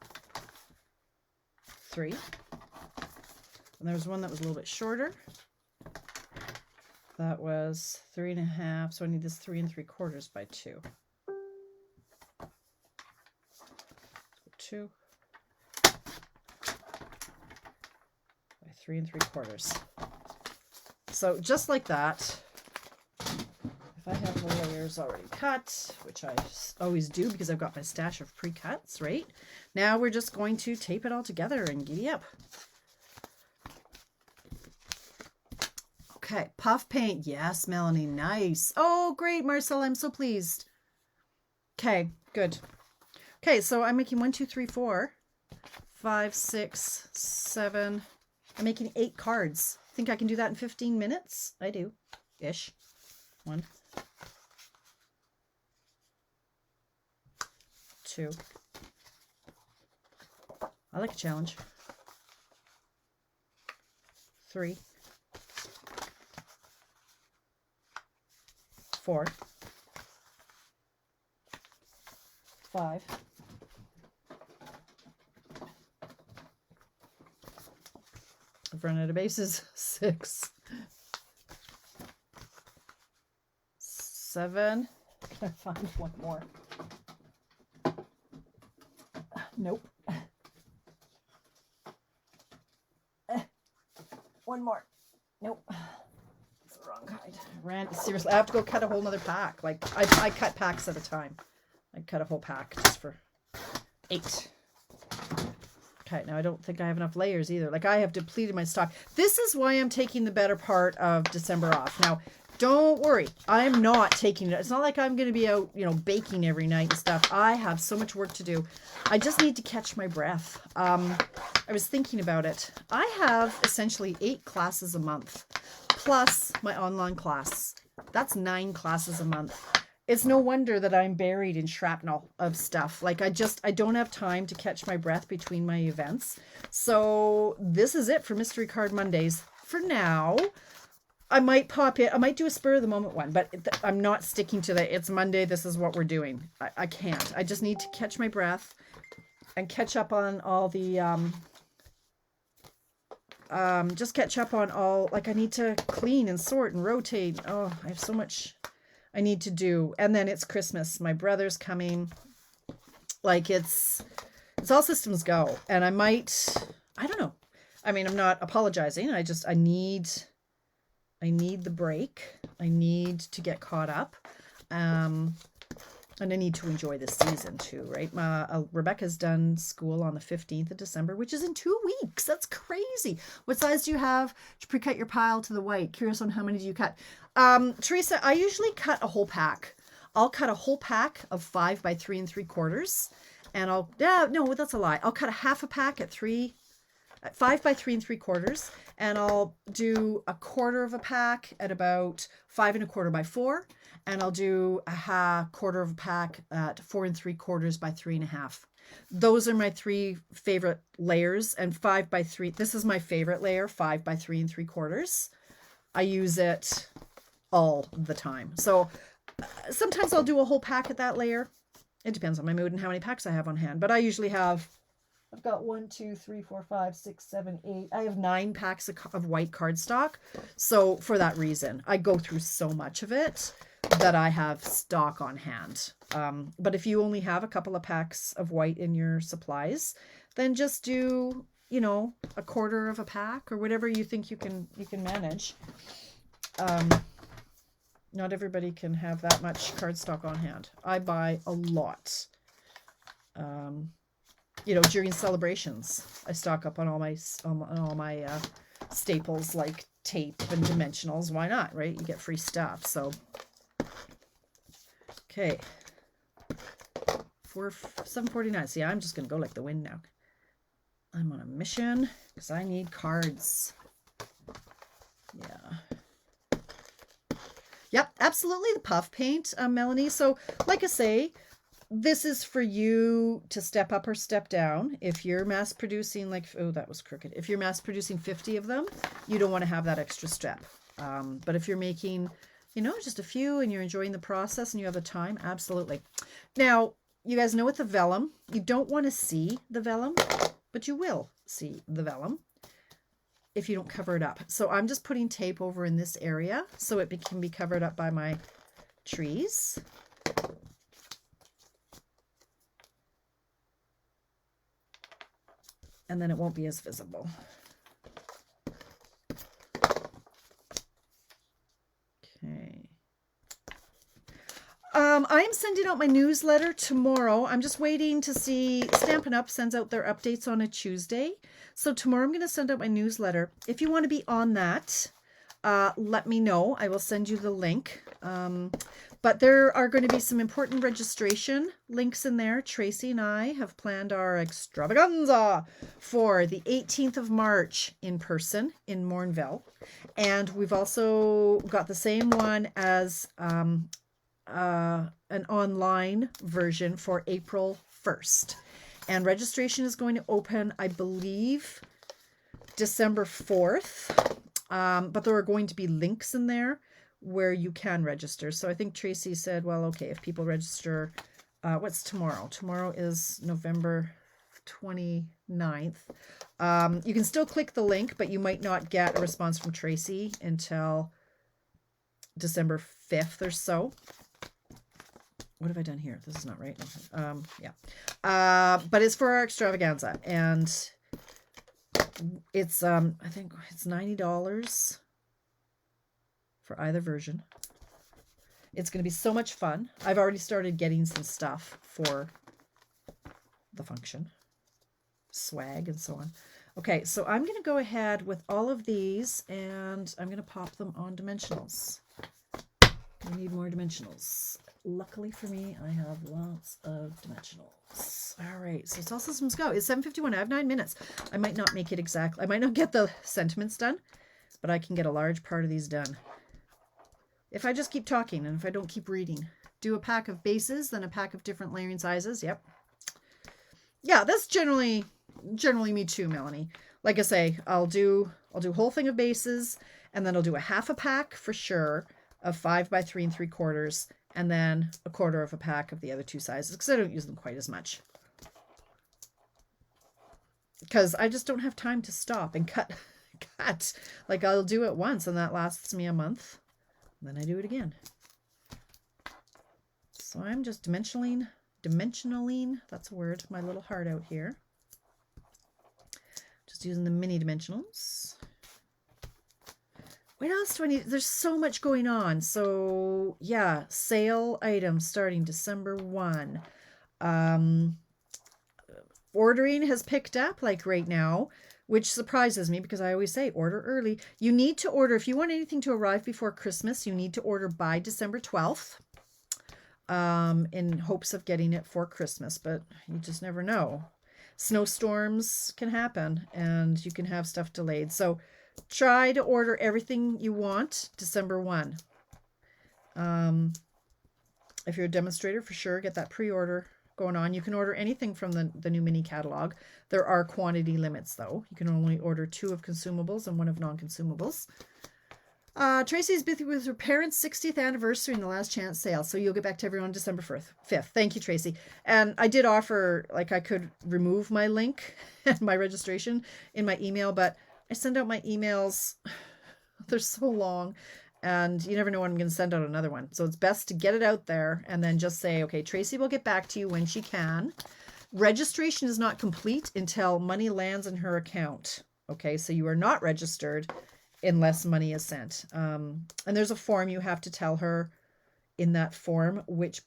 3. And there was one that was a little bit shorter. That was 3 1/2. So I need this 3 3/4 by 2. 2 by 3 3/4. So just like that, if I have the layers already cut, which I always do because I've got my stash of pre-cuts, right? Now we're just going to tape it all together and giddy up. Okay, puff paint. Yes, Melanie, nice. Oh, great, Marcel, I'm so pleased. Okay, good. Okay, so I'm making 1, 2, 3, 4, 5, 6, 7. I'm making 8 cards. Think I can do that in 15 minutes? I do, ish. 1, 2. I like a challenge. 3, 4, 5. I've run out of bases. 6, 7. Can I find one more? Nope. One more. Nope. It's the wrong kind. Seriously, I have to go cut a whole nother pack. Like, I cut packs at a time. I cut a whole pack just for 8. Okay, now I don't think I have enough layers either. Like, I have depleted my stock. This is why I'm taking the better part of December off. Now, don't worry. I'm not taking it. It's not like I'm going to be out, you know, baking every night and stuff. I have so much work to do. I just need to catch my breath. I was thinking about it. I have essentially 8 classes a month, plus my online class. That's 9 classes a month. It's no wonder that I'm buried in shrapnel of stuff. Like, I don't have time to catch my breath between my events. So this is it for Mystery Card Mondays. For now, I might pop it. I might do a spur of the moment one, but I'm not sticking to that. It's Monday. This is what we're doing. I can't. I just need to catch my breath and catch up on all the, just catch up on all, like, I need to clean and sort and rotate. Oh, I have so much I need to do. And then it's Christmas. My brother's coming. Like, it's all systems go. And I don't know. I mean, I'm not apologizing. I need the break. I need to get caught up. And I need to enjoy this season too, right? Rebecca's done school on the 15th of December, which is in 2 weeks. That's crazy. What size do you have to pre-cut your pile to the white? Curious on how many do you cut? Teresa, I usually cut a whole pack. I'll cut a whole pack of 5 by 3 3/4. And no, that's a lie. I'll cut a half a pack at 5 by 3 3/4. And I'll do a quarter of a pack at about 5 1/4 by 4. And I'll do a quarter of a pack at 4 3/4 by 3 1/2. Those are my 3 favorite layers. And 5 by 3, this is my favorite layer, 5 by 3 3/4. I use it all the time. So sometimes I'll do a whole pack at that layer. It depends on my mood and how many packs I have on hand. But I usually I've got 1, 2, 3, 4, 5, 6, 7, 8. I have 9 packs of white cardstock. So for that reason, I go through so much of it that I have stock on hand. But if you only have a couple of packs of white in your supplies, then just do, you know, a quarter of a pack or whatever you think you can manage. Not everybody can have that much cardstock on hand. I buy a lot. You know, during celebrations, I stock up on all my staples like tape and dimensionals. Why not, right? You get free stuff. So, okay, 7:49. See, I'm just gonna go like the wind now. I'm on a mission because I need cards. Yeah. Yep, absolutely, the puff paint, Melanie. So, like I say, this is for you to step up or step down. If you're mass producing, like, oh, that was crooked. If you're mass producing 50 of them, you don't want to have that extra step. But if you're making, you know, just a few and you're enjoying the process and you have the time, absolutely. Now, you guys know with the vellum, you don't want to see the vellum, but you will see the vellum if you don't cover it up. So I'm just putting tape over in this area so it can be covered up by my trees. and then it won't be as visible. Okay. I am sending out my newsletter tomorrow. I'm just waiting to see, Stampin' Up! Sends out their updates on a Tuesday. So tomorrow I'm going to send out my newsletter. If you want to be on that, let me know. I will send you the link. But there are going to be some important registration links in there. Tracy and I have planned our extravaganza for the 18th of March in person in Mornville. And we've also got the same one as an online version for April 1st. And registration is going to open, I believe, December 4th. But there are going to be links in there where you can register. So I think Tracy said, well, okay, if people register, what's tomorrow? Tomorrow is November 29th. You can still click the link, but you might not get a response from Tracy until December 5th or so. What have I done here? This is not right. Yeah. But it's for our extravaganza, and it's I think it's $90 for either version. It's going to be so much fun. I've already started getting some stuff for the function, swag and so on. Okay, so I'm going to go ahead with all of these, and I'm going to pop them on dimensionals. I need more dimensionals. Luckily for me, I have lots of dimensionals. All right, so it's all systems go. It's 7:51. I have 9 minutes. I might not make it exactly. I might not get the sentiments done, but I can get a large part of these done if I just keep talking and if I don't keep reading. Do a pack of bases, then a pack of different layering sizes. Yep. Yeah, that's generally me too, Melanie. Like I say, I'll do a whole thing of bases, and then I'll do a half a pack for sure of 5 by 3 3/4, and then a quarter of a pack of the other two sizes, because I don't use them quite as much. Because I just don't have time to stop and cut. Like, I'll do it once, and that lasts me a month. And then I do it again. So I'm just dimensionaling, that's a word, my little heart out here. Just using the mini dimensionals. What else do I need? There's so much going on. So yeah, sale items starting December 1. Ordering has picked up like right now, which surprises me because I always say order early. You need to order, if you want anything to arrive before Christmas, you need to order by December 12th in hopes of getting it for Christmas, but you just never know. Snowstorms can happen and you can have stuff delayed. So try to order everything you want December 1. If you're a demonstrator, for sure, get that pre-order going on. You can order anything from the new mini catalog. There are quantity limits, though. You can only order 2 of consumables and 1 of non-consumables. Tracy's busy with her parents' 60th anniversary in the last chance sale, so you'll get back to everyone December 5th. Thank you, Tracy. And I did offer, like, I could remove my link and my registration in my email, but I send out my emails. They're so long, and you never know when I'm going to send out another one. So it's best to get it out there and then just say, okay, Tracy will get back to you when she can. Registration is not complete until money lands in her account. Okay, so you are not registered unless money is sent. And there's a form you have to tell her in that form which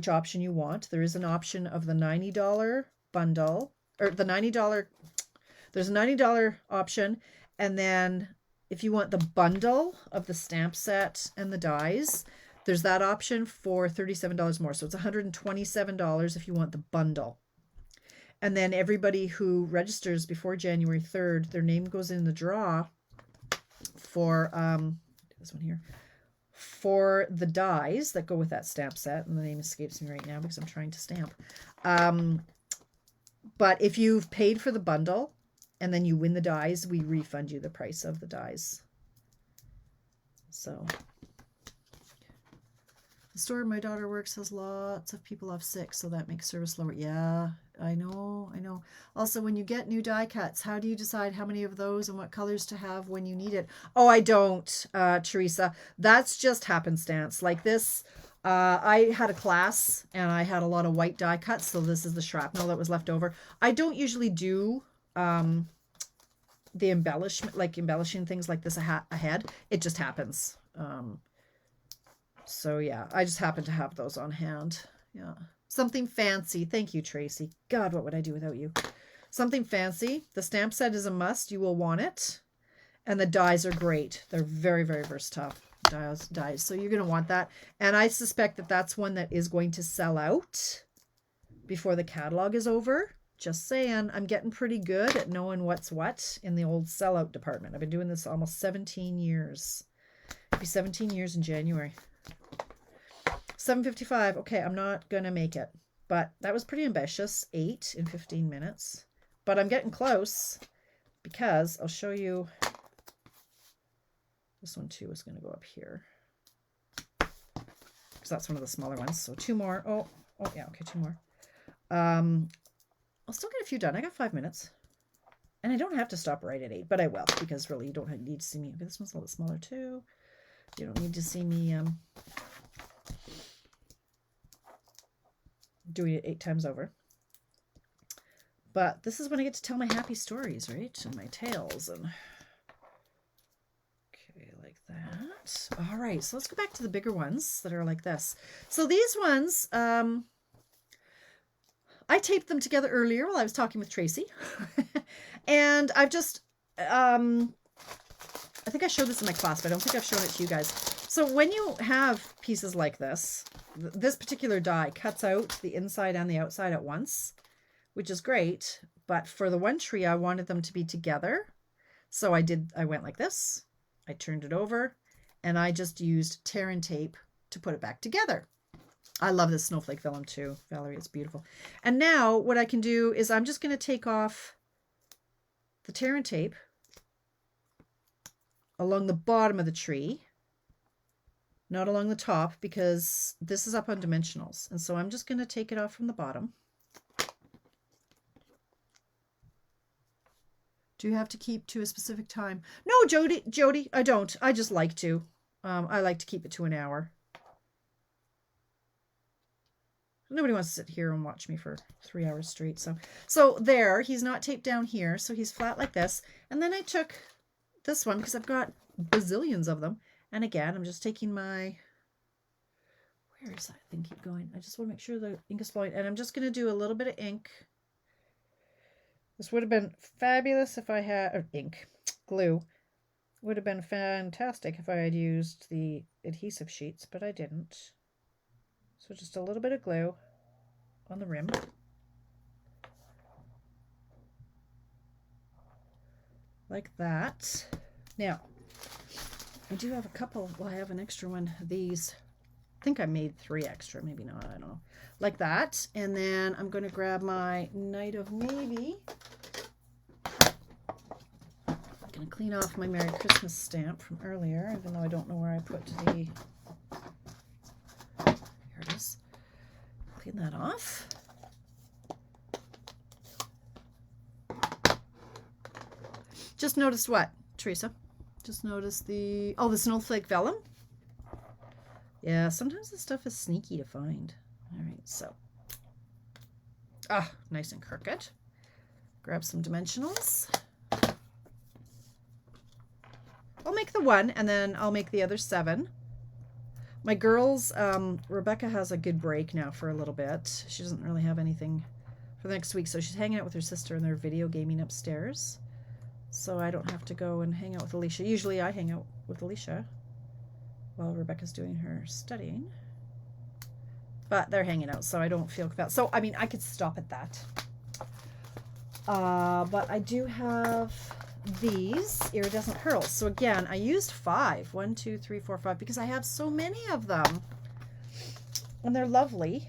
option you want. There is an option of the $90 bundle, or the $90. There's a $90 option, and then if you want the bundle of the stamp set and the dies, there's that option for $37 more. So it's $127 if you want the bundle. And then everybody who registers before January 3rd, their name goes in the draw for this one here, for the dies that go with that stamp set. And the name escapes me right now because I'm trying to stamp. But if you've paid for the bundle and then you win the dies, we refund you the price of the dies. So the store my daughter works has lots of people off sick, so that makes service lower. Yeah, I know. Also, when you get new die cuts, how do you decide how many of those and what colors to have when you need it? Oh, I don't, Teresa. That's just happenstance. Like this, I had a class and I had a lot of white die cuts, so this is the shrapnel that was left over. I don't usually do the embellishment, like embellishing things like this ahead. It just happens. So yeah, I just happen to have those on hand. Yeah. Something fancy. Thank you, Tracy. God, what would I do without you? Something fancy. The stamp set is a must. You will want it. And the dies are great. They're very, very versatile dies. So you're going to want that. And I suspect that that's one that is going to sell out before the catalog is over. Just saying, I'm getting pretty good at knowing what's what in the old sellout department. I've been doing this almost 17 years. It'll be 17 years in January. 7:55. Okay, I'm not going to make it. But that was pretty ambitious. 8 in 15 minutes. But I'm getting close because I'll show you. This one too is going to go up here. Because that's one of the smaller ones. So 2 more. Oh yeah, okay, 2 more. I'll still get a few done. I got 5 minutes. And I don't have to stop right at 8, but I will, because really you don't need to see me. Okay, this one's a little smaller too. You don't need to see me doing it 8 times over. But this is when I get to tell my happy stories, right? And my tales. And okay, like that. All right, so let's go back to the bigger ones that are like this. So these ones, I taped them together earlier while I was talking with Tracy. And I've just, I think I showed this in my class, but I don't think I've shown it to you guys. So when you have pieces like this, this particular die cuts out the inside and the outside at once, which is great. But for the one tree, I wanted them to be together. So I went like this. I turned it over and I just used tear and tape to put it back together. I love this snowflake vellum too, Valerie. It's beautiful. And now what I can do is I'm just going to take off the tear and tape along the bottom of the tree, not along the top, because this is up on dimensionals. And so I'm just going to take it off from the bottom. Do you have to keep to a specific time? No, Jody, I don't. I just like to. I like to keep it to an hour. Nobody wants to sit here and watch me for 3 hours straight. So there, he's not taped down here. So he's flat like this. And then I took this one because I've got bazillions of them. And again, I'm just taking my, where is that thing keep going? I just want to make sure the ink is flowing. And I'm just going to do a little bit of ink. This would have been fabulous if I had, or ink, glue. Would have been fantastic if I had used the adhesive sheets, but I didn't. So just a little bit of glue on the rim. Like that. Now, I do have a couple, well, I have an extra one of these. I think I made 3 extra, maybe not, I don't know. Like that. And then I'm going to grab my Night of Navy. I'm going to clean off my Merry Christmas stamp from earlier, even though I don't know where I put the... Here it is. Clean that off. Just noticed what, Teresa? Just noticed the snowflake vellum. Yeah, sometimes this stuff is sneaky to find. All right, so. Nice and crooked. Grab some dimensionals. I'll make the 1 and then I'll make the other 7. My girls, Rebecca has a good break now for a little bit. She doesn't really have anything for the next week, so she's hanging out with her sister and they're video gaming upstairs. So I don't have to go and hang out with Alicia. Usually I hang out with Alicia while Rebecca's doing her studying. But they're hanging out, so I don't feel compelled. So, I mean, I could stop at that. But I do have these iridescent pearls. So again, I used 5. 1, 2, 3, 4, 5, because I have so many of them. And they're lovely.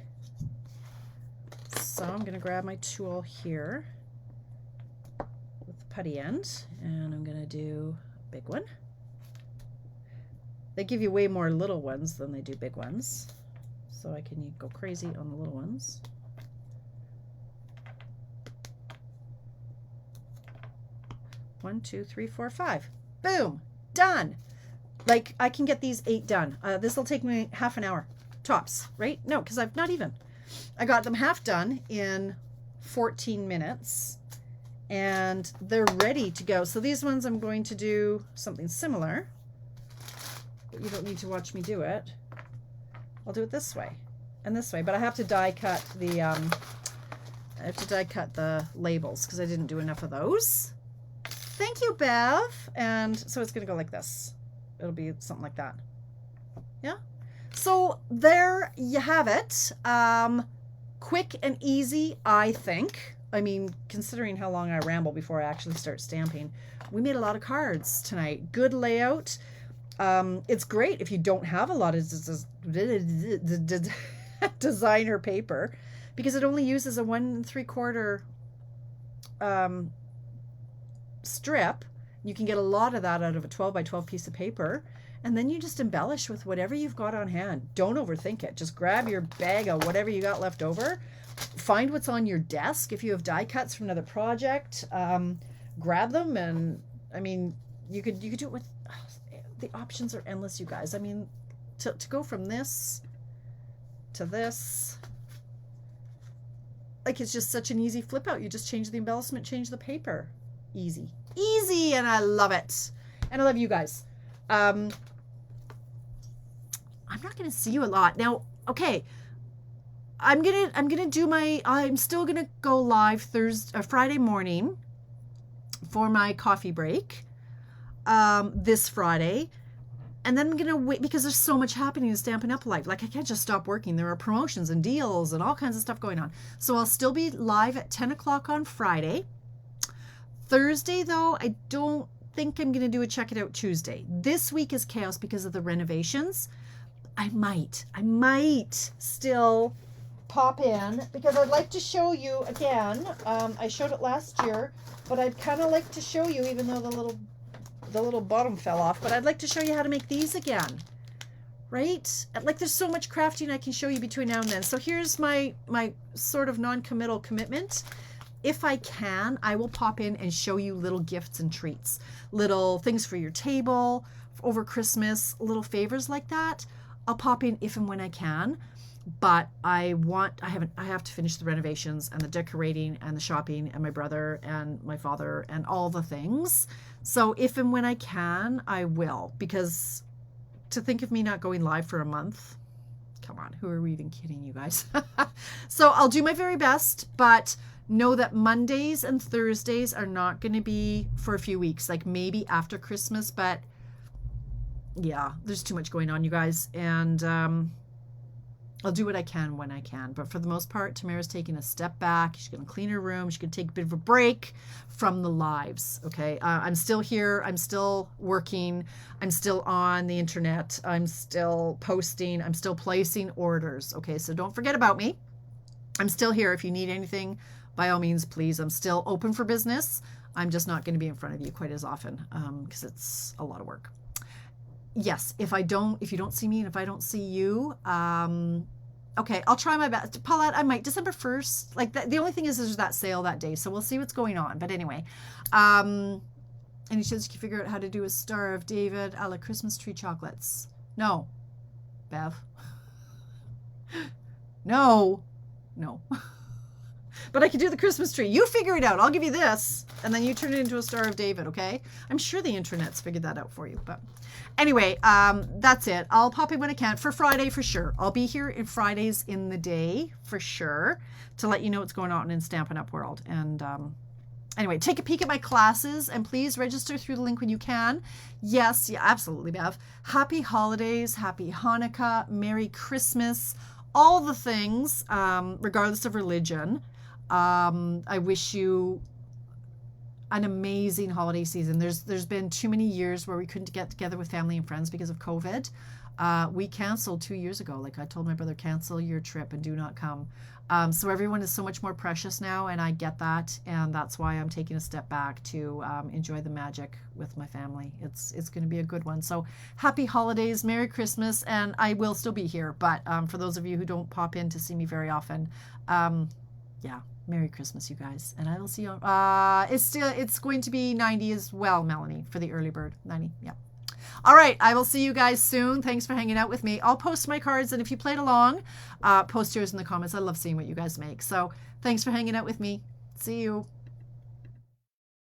So I'm going to grab my tool here with the putty end, and I'm going to do a big one. They give you way more little ones than they do big ones. So I can go crazy on the little ones. One, 2, 3, 4, 5. Boom! Done! Like, I can get these 8 done. This will take me half an hour. Tops, right? No, because I've not even. I got them half done in 14 minutes. and they're ready to go. So these ones I'm going to do something similar, but you don't need to watch me do it. I'll do it this way and this way, but I have to die cut the labels because I didn't do enough of those. Thank you, Bev. And so it's going to go like this. It'll be something like that. Yeah. So there you have it. Quick and easy, I think. I mean, considering how long I ramble before I actually start stamping. We made a lot of cards tonight. Good layout. It's great if you don't have a lot of designer paper, because it only uses a 1 3/4 strip. You can get a lot of that out of a 12 by 12 piece of paper, and then you just embellish with whatever you've got on hand. Don't overthink it. Just grab your bag of whatever you got left over. Find what's on your desk. If you have die cuts from another project, grab them. And I mean, you could do it with, the options are endless, you guys. I mean, to go from this to this, like, it's just such an easy flip out. You just change the embellishment, change the paper. Easy. And I love it. And I love you guys. I'm not going to see you a lot now. Okay. I'm still going to go live Friday morning for my coffee break. This Friday. And then I'm going to wait, because there's so much happening in Stampin' Up! Life. Like, I can't just stop working. There are promotions and deals and all kinds of stuff going on. So I'll still be live at 10 o'clock on Friday. Thursday, though, I don't think I'm going to do a Check It Out Tuesday. This week is chaos because of the renovations. I might still pop in, because I'd like to show you again. I showed it last year, but I'd kind of like to show you, even though the little bottom fell off, but I'd like to show you how to make these again, right? Like, there's so much crafting I can show you between now and then. So here's my sort of non-committal commitment. If I can, I will pop in and show you little gifts and treats, little things for your table over Christmas, little favors like that. I'll pop in if and when I can, but I have to finish the renovations and the decorating and the shopping and my brother and my father and all the things. So if and when I can, I will, because to think of me not going live for a month, come on, who are we even kidding, you guys? So I'll do my very best, but know that Mondays and Thursdays are not going to be for a few weeks, like maybe after Christmas, but yeah, there's too much going on, you guys, and I'll do what I can when I can. But for the most part, Tamara's taking a step back. She's going to clean her room. She's going to take a bit of a break from the lives, okay? I'm still here. I'm still working. I'm still on the internet. I'm still posting. I'm still placing orders, okay? So don't forget about me. I'm still here. If you need anything, by all means, please. I'm still open for business. I'm just not going to be in front of you quite as often because it's a lot of work. Yes, if you don't see me and if I don't see you, okay, I'll try my best. Paulette, I might. December 1st, like that. The only thing is there's that sale that day, so we'll see what's going on. But anyway, any chance you can figure out how to do a Star of David a la Christmas tree chocolates? No, Bev. No. But I can do the Christmas tree. You figure it out. I'll give you this, and then you turn it into a Star of David, okay? I'm sure the internet's figured that out for you. But anyway, that's it. I'll pop in when I can for Friday for sure. I'll be here in Fridays in the day for sure to let you know what's going on in Stampin' Up! World. And anyway, take a peek at my classes, and please register through the link when you can. Yes, yeah, absolutely, Bev. Happy holidays, happy Hanukkah, Merry Christmas, all the things, regardless of religion. I wish you an amazing holiday season. There's been too many years where we couldn't get together with family and friends because of COVID. We canceled 2 years ago. Like I told my brother, cancel your trip and do not come. So everyone is so much more precious now, and I get that, and that's why I'm taking a step back to enjoy the magic with my family. It's going to be a good one. So happy holidays, Merry Christmas, and I will still be here. But for those of you who don't pop in to see me very often, yeah, Merry Christmas, you guys, and I will see you. It's going to be 90 as well, Melanie, for the early bird 90. Yeah. All right, I will see you guys soon. Thanks for hanging out with me. I'll post my cards, and if you played along, post yours in the comments. I love seeing what you guys make. So thanks for hanging out with me. See you.